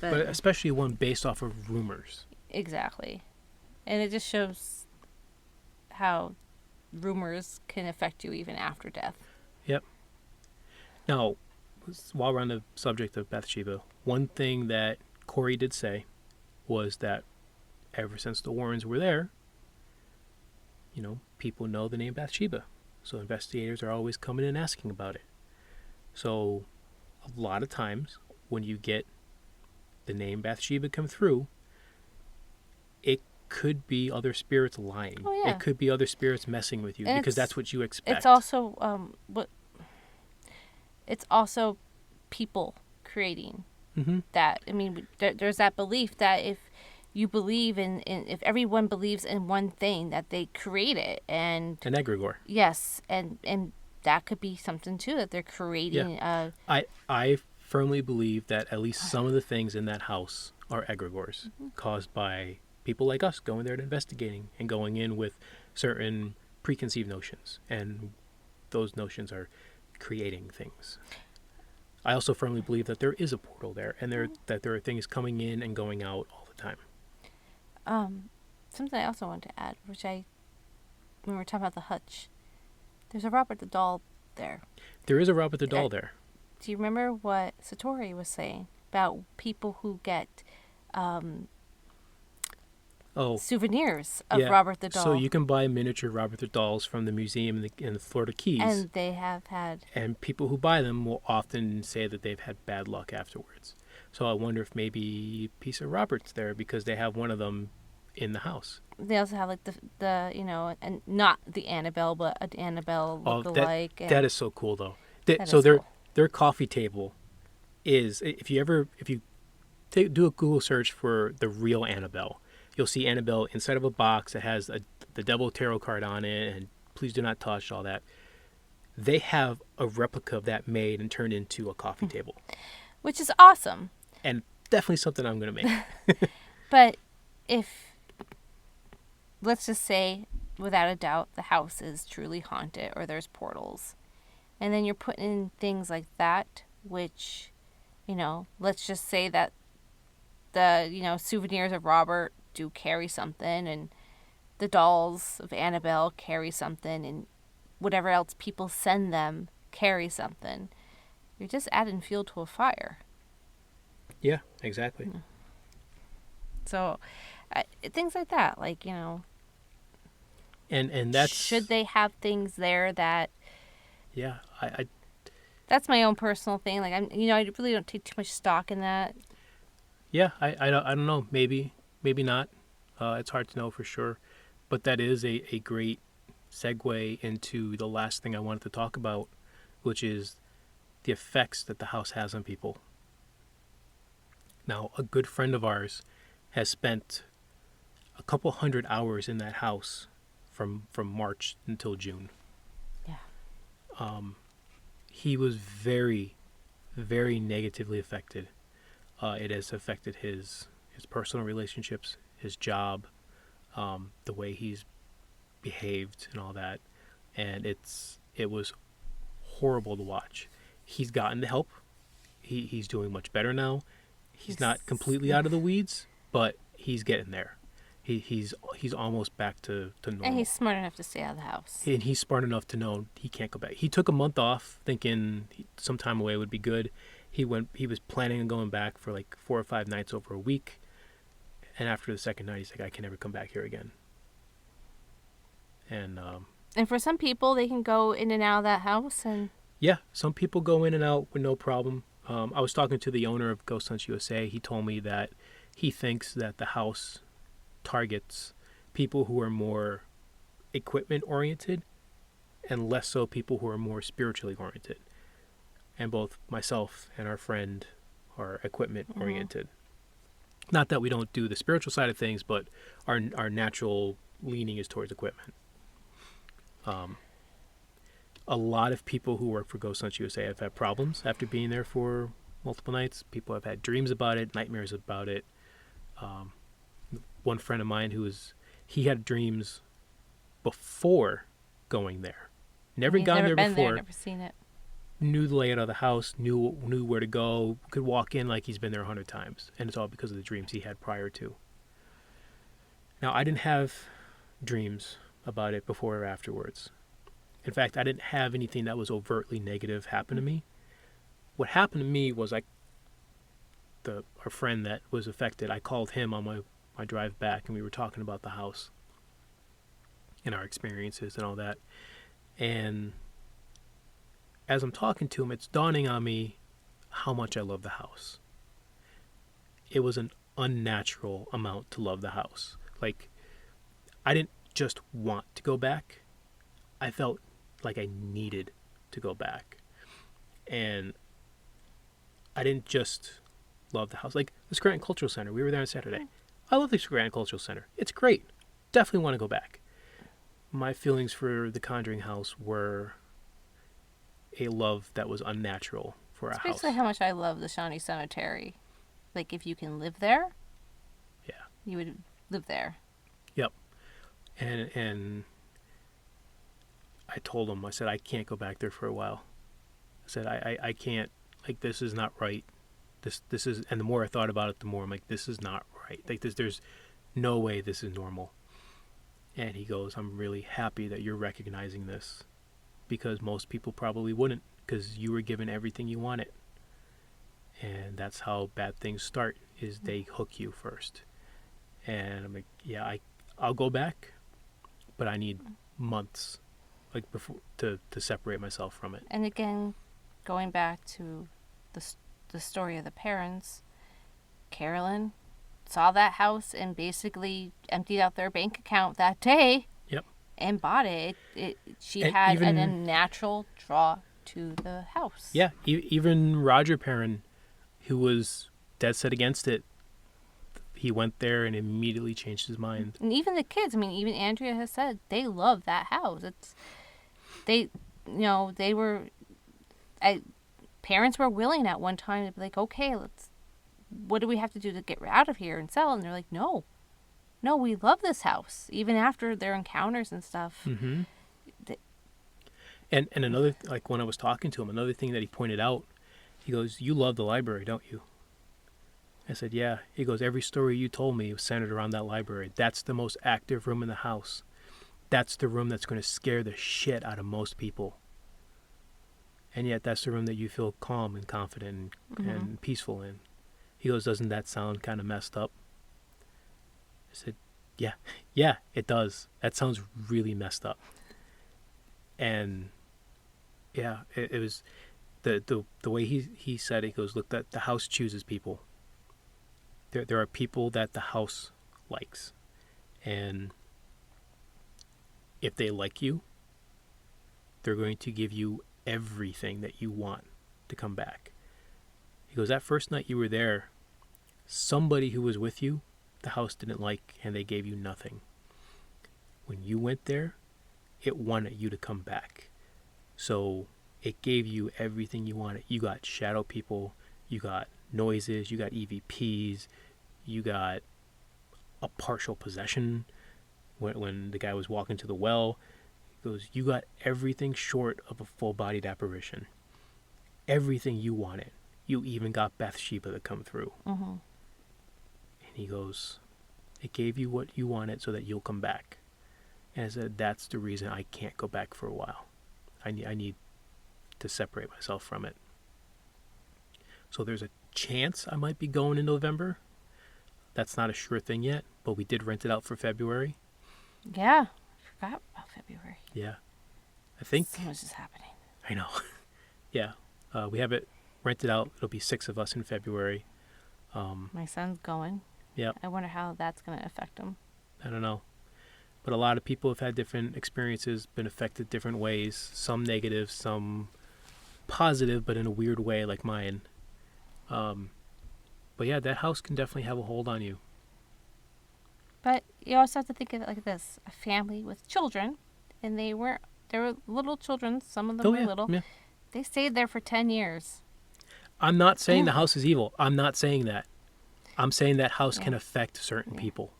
But especially one based off of rumors. Exactly. And it just shows how rumors can affect you even after death. Yep. Now, while we're on the subject of Bathsheba, one thing that Corey did say was that ever since the Warrens were there, people know the name Bathsheba. So investigators are always coming and asking about it. So a lot of times when you get the name Bathsheba come through, it could be other spirits lying. Oh, yeah. It could be other spirits messing with you, And because that's what you expect. It's also it's also people creating that. I mean, there's that belief that if you believe if everyone believes in one thing, that they create it. And an egregore. Yes, and that could be something too, that they're creating. Yeah. I firmly believe that at least some of the things in that house are egregores caused by people like us going there and investigating and going in with certain preconceived notions, and those notions are creating things. I also firmly believe that there is a portal there, and that there are things coming in and going out all the time. Something I also wanted to add, when we were talking about the hutch, there's a Robert the Doll there. There is a Robert the Doll there. Do you remember what Satori was saying about people who get souvenirs of Robert the Doll? So you can buy miniature Robert the Dolls from the museum in the Florida Keys. And they have had... And people who buy them will often say that they've had bad luck afterwards. So I wonder if maybe a piece of Robert's there because they have one of them in the house. They also have like the and not the Annabelle, but an Annabelle look-alike. That is so cool though. Cool. Their coffee table is, if you do a Google search for the real Annabelle, you'll see Annabelle inside of a box that has the devil tarot card on it, and please do not touch all that. They have a replica of that made and turned into a coffee table. Which is awesome. And definitely something I'm going to make. But let's just say, without a doubt, the house is truly haunted or there's portals. And then you're putting in things like that, which, let's just say that the, souvenirs of Robert do carry something, and the dolls of Annabelle carry something, and whatever else people send them carry something. You're just adding fuel to a fire. Yeah, exactly. So, things like that, And that's... Should they have things there that... Yeah, I That's my own personal thing. I really don't take too much stock in that. Yeah, I don't know. Maybe not. It's hard to know for sure. But that is a great segue into the last thing I wanted to talk about, which is the effects that the house has on people. Now, a good friend of ours has spent a couple hundred hours in that house from March until June. Yeah. He was very, very negatively affected. It has affected his personal relationships, his job, the way he's behaved and all that. And it was horrible to watch. He's gotten the help. He's doing much better now. He's not completely out of the weeds, but he's getting there. He's almost back to normal. And he's smart enough to stay out of the house. And he's smart enough to know he can't go back. He took a month off thinking some time away would be good. He was planning on going back for like 4 or 5 nights over a week. And after the second night, he's like, I can never come back here again. And for some people, they can go in and out of that house. And yeah, some people go in and out with no problem. I was talking to the owner of Ghost Hunts USA. He told me that he thinks that the house targets people who are more equipment oriented and less so people who are more spiritually oriented. And both myself and our friend are equipment oriented. Not that we don't do the spiritual side of things, but our natural leaning is towards equipment. A lot of people who work for Ghost Hunts USA have had problems after being there for multiple nights. People have had dreams about it, nightmares about it. One friend of mine he had dreams before going there. Never gone there before. Never seen it. Knew the layout of the house, knew where to go, could walk in like he's been there 100 times. And it's all because of the dreams he had prior to. Now, I didn't have dreams about it before or afterwards. In fact, I didn't have anything that was overtly negative happen to me. What happened to me was our friend that was affected, I called him on my drive back, and we were talking about the house and our experiences and all that. And as I'm talking to him, it's dawning on me how much I love the house. It was an unnatural amount to love the house. Like, I didn't just want to go back. I felt like I needed to go back. And I didn't just love the house. Like the Scranton Cultural Center, we were there on Saturday. I love the Scranton Cultural Center. It's great. Definitely want to go back. My feelings for the Conjuring House were a love that was unnatural for a house. Basically how much I love the Shanley Cemetery. Like, if you can live there, yeah, you would live there. Yep. And I told him, I said, I can't go back there for a while. I said, I can't, like, this is not right. This is, and the more I thought about it, the more I'm like, this is not right. Like, there's no way this is normal. And he goes, I'm really happy that you're recognizing this, because most people probably wouldn't, because you were given everything you wanted. And that's how bad things start, is they hook you first. And I'm like, yeah, I'll go back, but I need months, like, before to separate myself from it. And again, going back to the story of the Perrins, Carolyn saw that house and basically emptied out their bank account that day. Yep. And bought it. She and had even, a natural draw to the house. Yeah, even Roger Perrin, who was dead set against it, he went there and immediately changed his mind. And even the kids, I mean, even Andrea has said they love that house. Parents were willing at one time to be like, okay, what do we have to do to get out of here and sell? And they're like, no, we love this house, even after their encounters and stuff. Mm-hmm. And another, like, when I was talking to him, another thing that he pointed out, he goes, you love the library, don't you? I said, yeah. He goes, every story you told me was centered around that library. That's the most active room in the house. That's the room that's going to scare the shit out of most people. And yet that's the room that you feel calm and confident and peaceful in. He goes, doesn't that sound kind of messed up? I said, yeah, it does. That sounds really messed up. And yeah, it was the way he said it. He goes, look, that the house chooses people. There are people that the house likes, and if they like you, they're going to give you everything that you want to come back. He goes, that first night you were there, somebody who was with you, the house didn't like, and they gave you nothing. When you went there, it wanted you to come back. So it gave you everything you wanted. You got shadow people, you got noises, you got EVPs, you got a partial possession when the guy was walking to the well. He goes, you got everything short of a full-bodied apparition. Everything you wanted. You even got Bathsheba to come through. Mm-hmm. And he goes, it gave you what you wanted so that you'll come back. And I said, that's the reason I can't go back for a while. I need to separate myself from it. So there's a chance I might be going in November. That's not a sure thing yet, but we did rent it out for February. Yeah, I forgot about February. Yeah. I think... So much is happening. I know. Yeah. We have it rented out. It'll be 6 of us in February. My son's going. Yep. I wonder how that's going to affect him. I don't know. But a lot of people have had different experiences, been affected different ways. Some negative, some positive, but in a weird way like mine. But yeah, that house can definitely have a hold on you. But you also have to think of it like this. A family with children, and they were little children. Some of them were little. Yeah. They stayed there for 10 years. I'm not saying the house is evil. I'm not saying that. I'm saying that house can affect certain people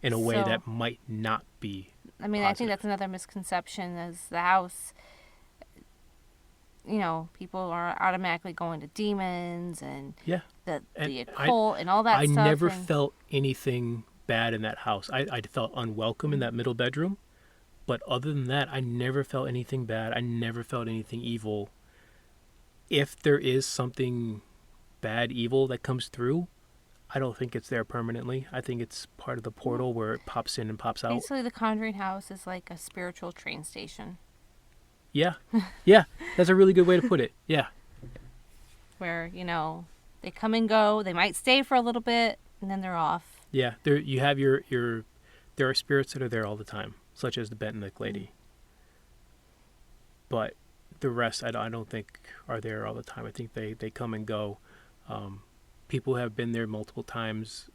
in a way that might not be positive. I think that's another misconception is the house, people are automatically going to demons and the occult and all that stuff. I never felt anything bad in that house. I felt unwelcome in that middle bedroom. But other than that, I never felt anything bad. I never felt anything evil. If there is something bad, evil that comes through, I don't think it's there permanently. I think it's part of the portal where it pops in and pops out. Basically, the Conjuring House is like a spiritual train station. Yeah. Yeah. That's a really good way to put it. Yeah. Where, they come and go. They might stay for a little bit, and then they're off. Yeah. You have there are spirits that are there all the time, such as the Bentonic lady. But the rest, I don't think are there all the time. I think they come and go. People have been there multiple times.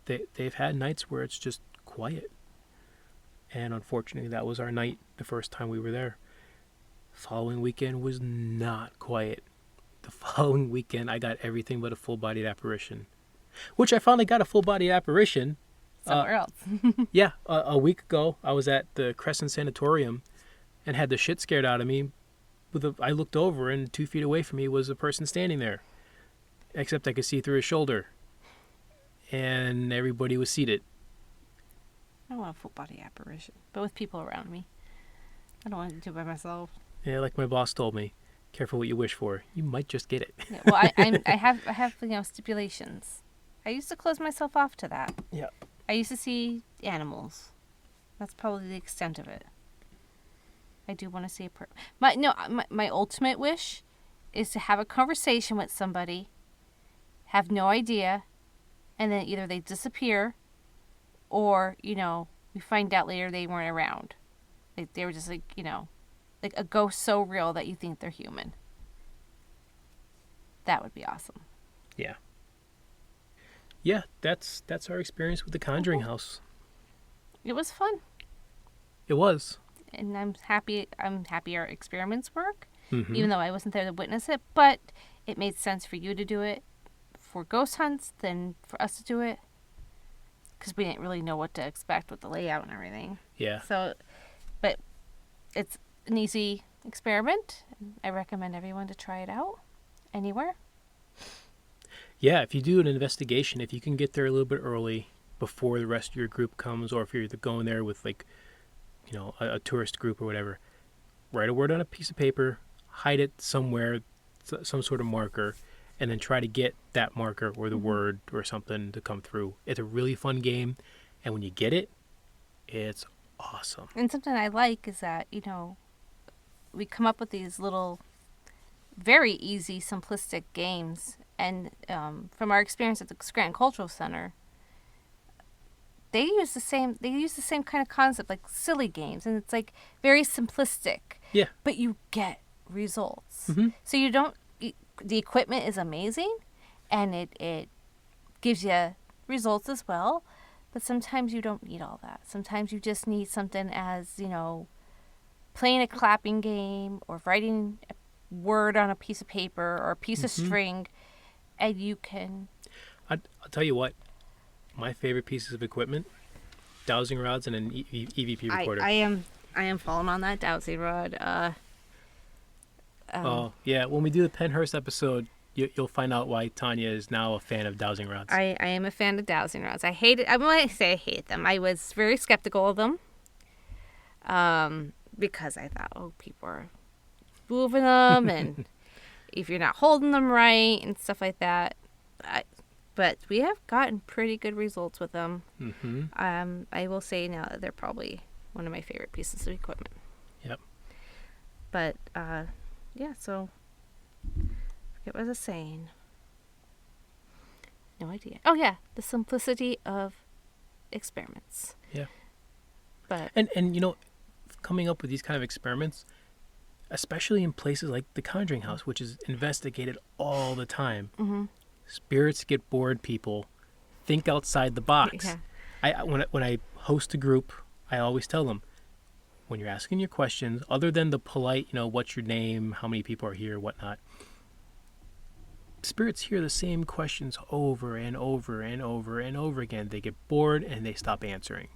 They've had nights where it's just quiet. And unfortunately, that was our night the first time we were there. Following weekend was not quiet. The following weekend, I got everything but a full-bodied apparition. Which I finally got a full-bodied apparition. Somewhere else. Yeah, a week ago, I was at the Crescent Sanatorium and had the shit scared out of me. I looked over, and 2 feet away from me was a person standing there. Except I could see through his shoulder. And everybody was seated. I want a full body apparition, but with people around me. I don't want to do it by myself. Yeah, like my boss told me, careful what you wish for. You might just get it. Yeah, well, I have stipulations. I used to close myself off to that. Yeah. I used to see animals. That's probably the extent of it. I do want to see my ultimate wish is to have a conversation with somebody, have no idea, and then either they disappear or, we find out later they weren't around. They were just like a ghost so real that you think they're human. That would be awesome. Yeah. Yeah, that's our experience with the Conjuring House. It was fun. It was. And I'm happy our experiments work, mm-hmm. even though I wasn't there to witness it, but it made sense for you to do it for ghost hunts than for us to do it, because we didn't really know what to expect with the layout and everything. Yeah. So, but it's an easy experiment. I recommend everyone to try it out anywhere. Yeah, if you do an investigation, if you can get there a little bit early before the rest of your group comes, or if you're going there with a tourist group or whatever, write a word on a piece of paper, hide it somewhere, some sort of marker, and then try to get that marker or the word or something to come through. It's a really fun game, and when you get it, it's awesome. And something I like is that, we come up with these little, very easy, simplistic games, and from our experience at the Scranton Cultural Center, they use the same kind of concept, like silly games, and it's like very simplistic. Yeah. But you get results. Mm-hmm. So the equipment is amazing, and it gives you results as well. But sometimes you don't need all that. Sometimes you just need something as, playing a clapping game or writing a word on a piece of paper or a piece of string, and you can... I'll tell you what, my favorite pieces of equipment, dowsing rods and an EVP recorder. I am falling on that dowsing rod. Oh, yeah. When we do the Pennhurst episode, you'll find out why Tanya is now a fan of dowsing rods. I am a fan of dowsing rods. I hate it. I might say I hate them. I was very skeptical of them. Because I thought, people are moving them, and if you're not holding them right and stuff like that. But we have gotten pretty good results with them. Mm-hmm. I will say now that they're probably one of my favorite pieces of equipment. Yep. But, yeah, so... What was I saying? No idea. Oh, yeah. The simplicity of experiments. Yeah. But and coming up with these kind of experiments, especially in places like the Conjuring House, which is investigated all the time. Mm-hmm. Spirits get bored, people. Think outside the box. Yeah. When I host a group, I always tell them, when you're asking your questions, other than the polite, what's your name, how many people are here, whatnot, spirits hear the same questions over and over and over and over again. They get bored and they stop answering.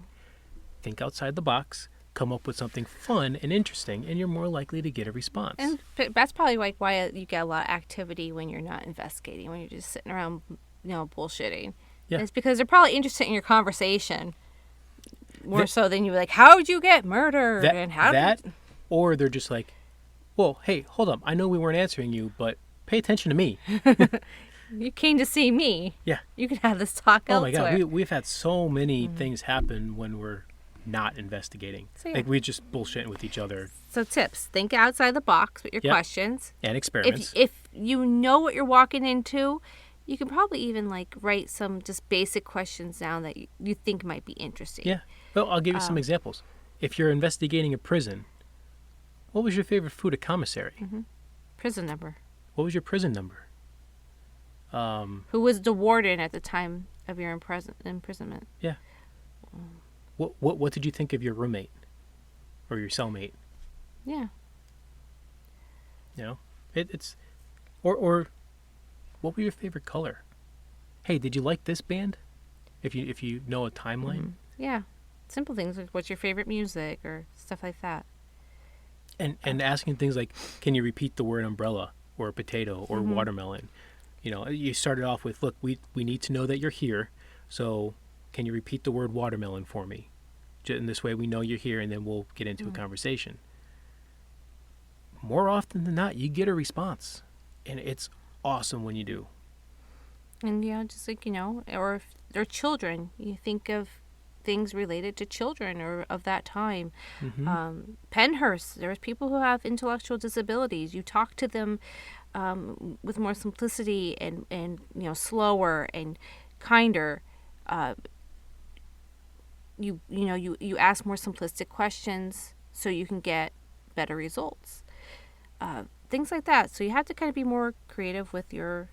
Think outside the box, come up with something fun and interesting, and you're more likely to get a response. And that's probably like why you get a lot of activity when you're not investigating, when you're just sitting around, bullshitting. Yeah. It's because they're probably interested in your conversation more so than you like, how'd you get murdered? Or they're just like, well, hey, hold up. I know we weren't answering you, but pay attention to me. You came to see me. Yeah. You can have this talk elsewhere. Oh my God, we've had so many things happen when we're not investigating. So, yeah. Like we're just bullshitting with each other. So tips: think outside the box with your questions and experiments. If you know what you're walking into, you can probably even write some just basic questions down that you think might be interesting. Yeah. Well, I'll give you some examples. If you're investigating a prison, what was your favorite food at commissary? Mm-hmm. Prison number. What was your prison number? Who was the warden at the time of your imprisonment? Yeah. What did you think of your roommate or your cellmate? Yeah. It's or what was your favorite color? Hey, did you like this band? If you know a timeline. Mm-hmm. Yeah. Simple things like what's your favorite music or stuff like that. And asking things like, can you repeat the word umbrella or potato or watermelon? You started off with, look, we need to know that you're here, so can you repeat the word watermelon for me? In this way we know you're here, and then we'll get into a conversation. More often than not, you get a response, and it's awesome when you do. And just like, or if they're children, you think of things related to children or of that time. Mm-hmm. Pennhurst, there's people who have intellectual disabilities. You talk to them with more simplicity and slower and kinder. You ask more simplistic questions so you can get better results. Things like that. So you have to kind of be more creative with your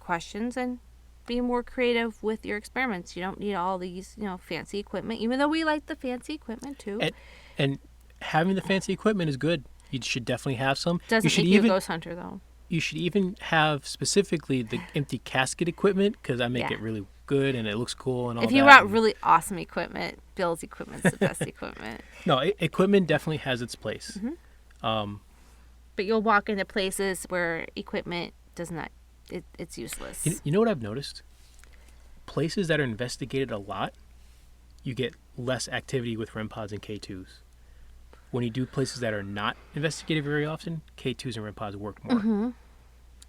questions and be more creative with your experiments. You don't need all these, fancy equipment, even though we like the fancy equipment too. And having the fancy equipment is good. You should definitely have some. Doesn't make you a ghost hunter, though. You should even have specifically the empty casket equipment, because I make it really good and it looks cool and all that. If you want really awesome equipment, Bill's equipment's the best equipment. No, equipment definitely has its place. Mm-hmm. But you'll walk into places where equipment does not. It's useless. You know what I've noticed? Places that are investigated a lot, you get less activity with REM pods and K2s. When you do places that are not investigated very often, K2s and REM pods work more. Mm-hmm.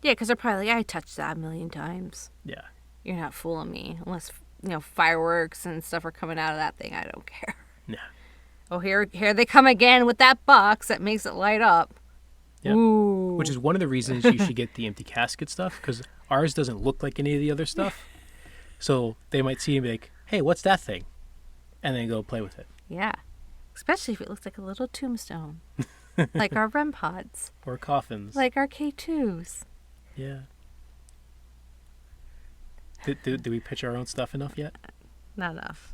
Yeah, because they're probably like, I touched that 1,000,000 times. Yeah. You're not fooling me. Unless, fireworks and stuff are coming out of that thing. I don't care. Yeah. Oh, here they come again with that box that makes it light up. Yep. Ooh. Which is one of the reasons you should get the empty casket stuff, because ours doesn't look like any of the other stuff. So they might see and be like, hey, what's that thing? and then go play with it. Yeah. Especially if it looks like a little tombstone. Like our REM pods. Or coffins. Like our K2s. Yeah. Did we pitch our own stuff enough yet? Not enough.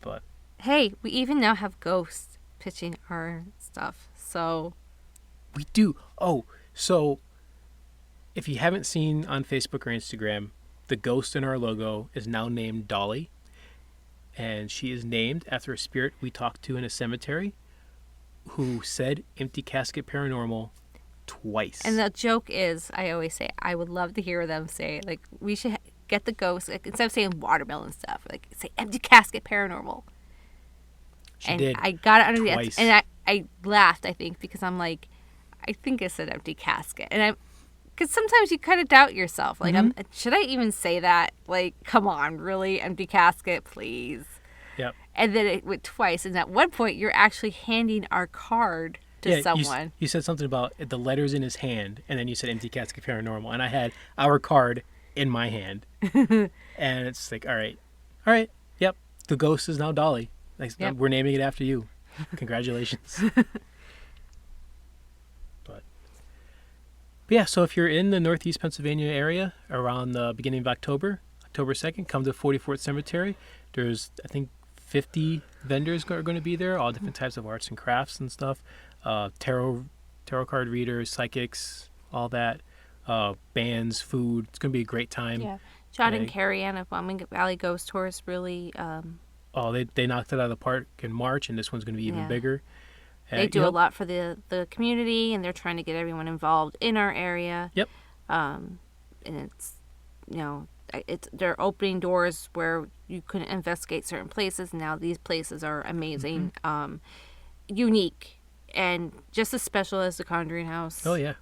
But hey, we even now have ghosts pitching our stuff. So we do. Oh, so if you haven't seen on Facebook or Instagram, the ghost in our logo is now named Dolly. And she is named after a spirit we talked to in a cemetery who said Empty Casket Paranormal twice. And the joke is, I always say, I would love to hear them say, like, we should get the ghost, like, instead of saying watermelon stuff, like, say Empty Casket Paranormal. She did. I got it under twice. the... And I laughed, I think, because I'm like, I think I said Empty Casket. And because sometimes you kind of doubt yourself. Like, should I even say that? Like, come on, really? Empty Casket, please. Yep. And then it went twice. And at one point, you're actually handing our card to someone. You said something about the letters in his hand, and then you said Empty Casket Paranormal. And I had our card in my hand. And it's like, all right, yep, the ghost is now Dolly. Like, yep. We're naming it after you. Congratulations. But yeah, so if you're in the Northeast Pennsylvania area around the beginning of October 2nd, come to 44th Cemetery. There's, I think, 50 vendors are going to be there, all different types of arts and crafts and stuff. Tarot card readers, psychics, all that. Bands, food. It's going to be a great time. Yeah. John and Carrie Ann of Wyoming Valley Ghost Tours really... they knocked it out of the park in March, and this one's going to be even bigger. They do a lot for the community, and they're trying to get everyone involved in our area. Yep. And it's, they're opening doors where you couldn't investigate certain places. Now these places are amazing, unique, and just as special as the Conjuring House. Oh, yeah.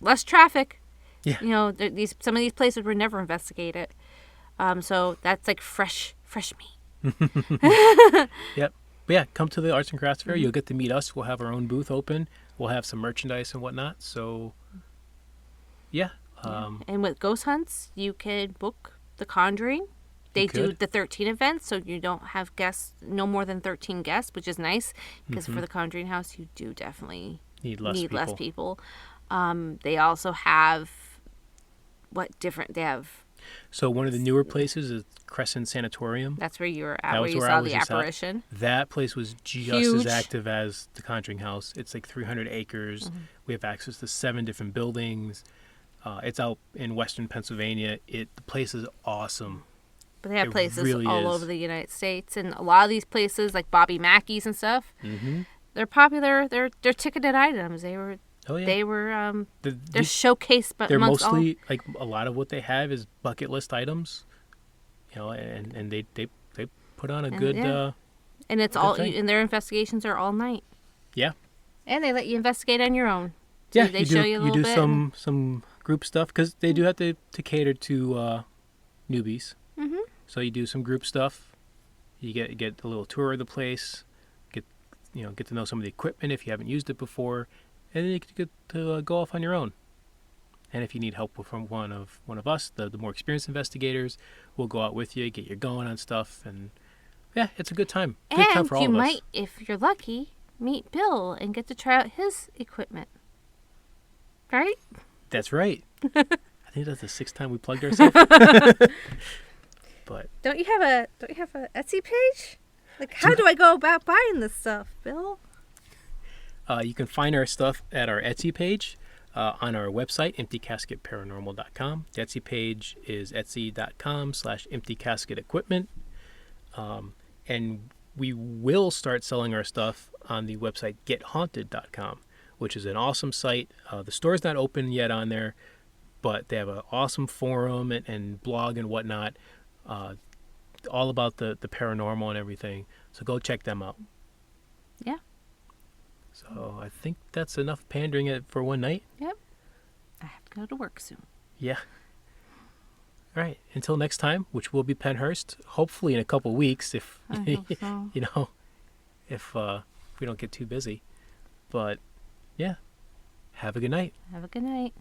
Less traffic. Yeah. Some of these places were never investigated. So that's like fresh meat. Yep. But yeah, come to the Arts and Crafts Fair. You'll get to meet us. We'll have our own booth open. We'll have some merchandise and whatnot. So, yeah. And with ghost hunts, you can book The Conjuring. They do the 13 events, so you don't have guests, no more than 13 guests, which is nice. Because for the Conjuring House, you do definitely need less people. They also have, they have... So one of the newer places is Crescent Sanatorium. That's where you were at, where you saw the apparition. That place was just as active as the Conjuring House. It's like 300 acres. We have access to 7 different buildings. It's out in western Pennsylvania. The place is awesome. But they have places all over the United States. And a lot of these places, like Bobby Mackey's and stuff, they're popular. They're ticketed items. They were... Oh, yeah. They were, they're showcased, but they're mostly, like, a lot of what they have is bucket list items, and they put on a good, and it's all, and their investigations are all night. Yeah. And they let you investigate on your own. So yeah, they show you a little bit. some group stuff, because they do have to cater to newbies. So you do some group stuff. You get a little tour of the place, get to know some of the equipment if you haven't used it before. And then you get to go off on your own. And if you need help from one of us, the more experienced investigators, we'll go out with you, get you going on stuff, and yeah, it's a good time. Good time for all of us. And you might, if you're lucky, meet Bill and get to try out his equipment. Right? That's right. I think that's the 6th time we plugged ourselves. But don't you have a Etsy page? Like, how do I go about buying this stuff, Bill? You can find our stuff at our Etsy page on our website, emptycasketparanormal.com. The Etsy page is etsy.com/emptycasketequipment. And we will start selling our stuff on the website gethaunted.com, which is an awesome site. The store's not open yet on there, but they have an awesome forum and blog and whatnot, all about the paranormal and everything. So go check them out. Yeah. So I think that's enough pandering for one night. Yep. I have to go to work soon. Yeah. All right. Until next time, which will be Pennhurst, hopefully in a couple weeks, if I hope so. if we don't get too busy. But yeah, have a good night. Have a good night.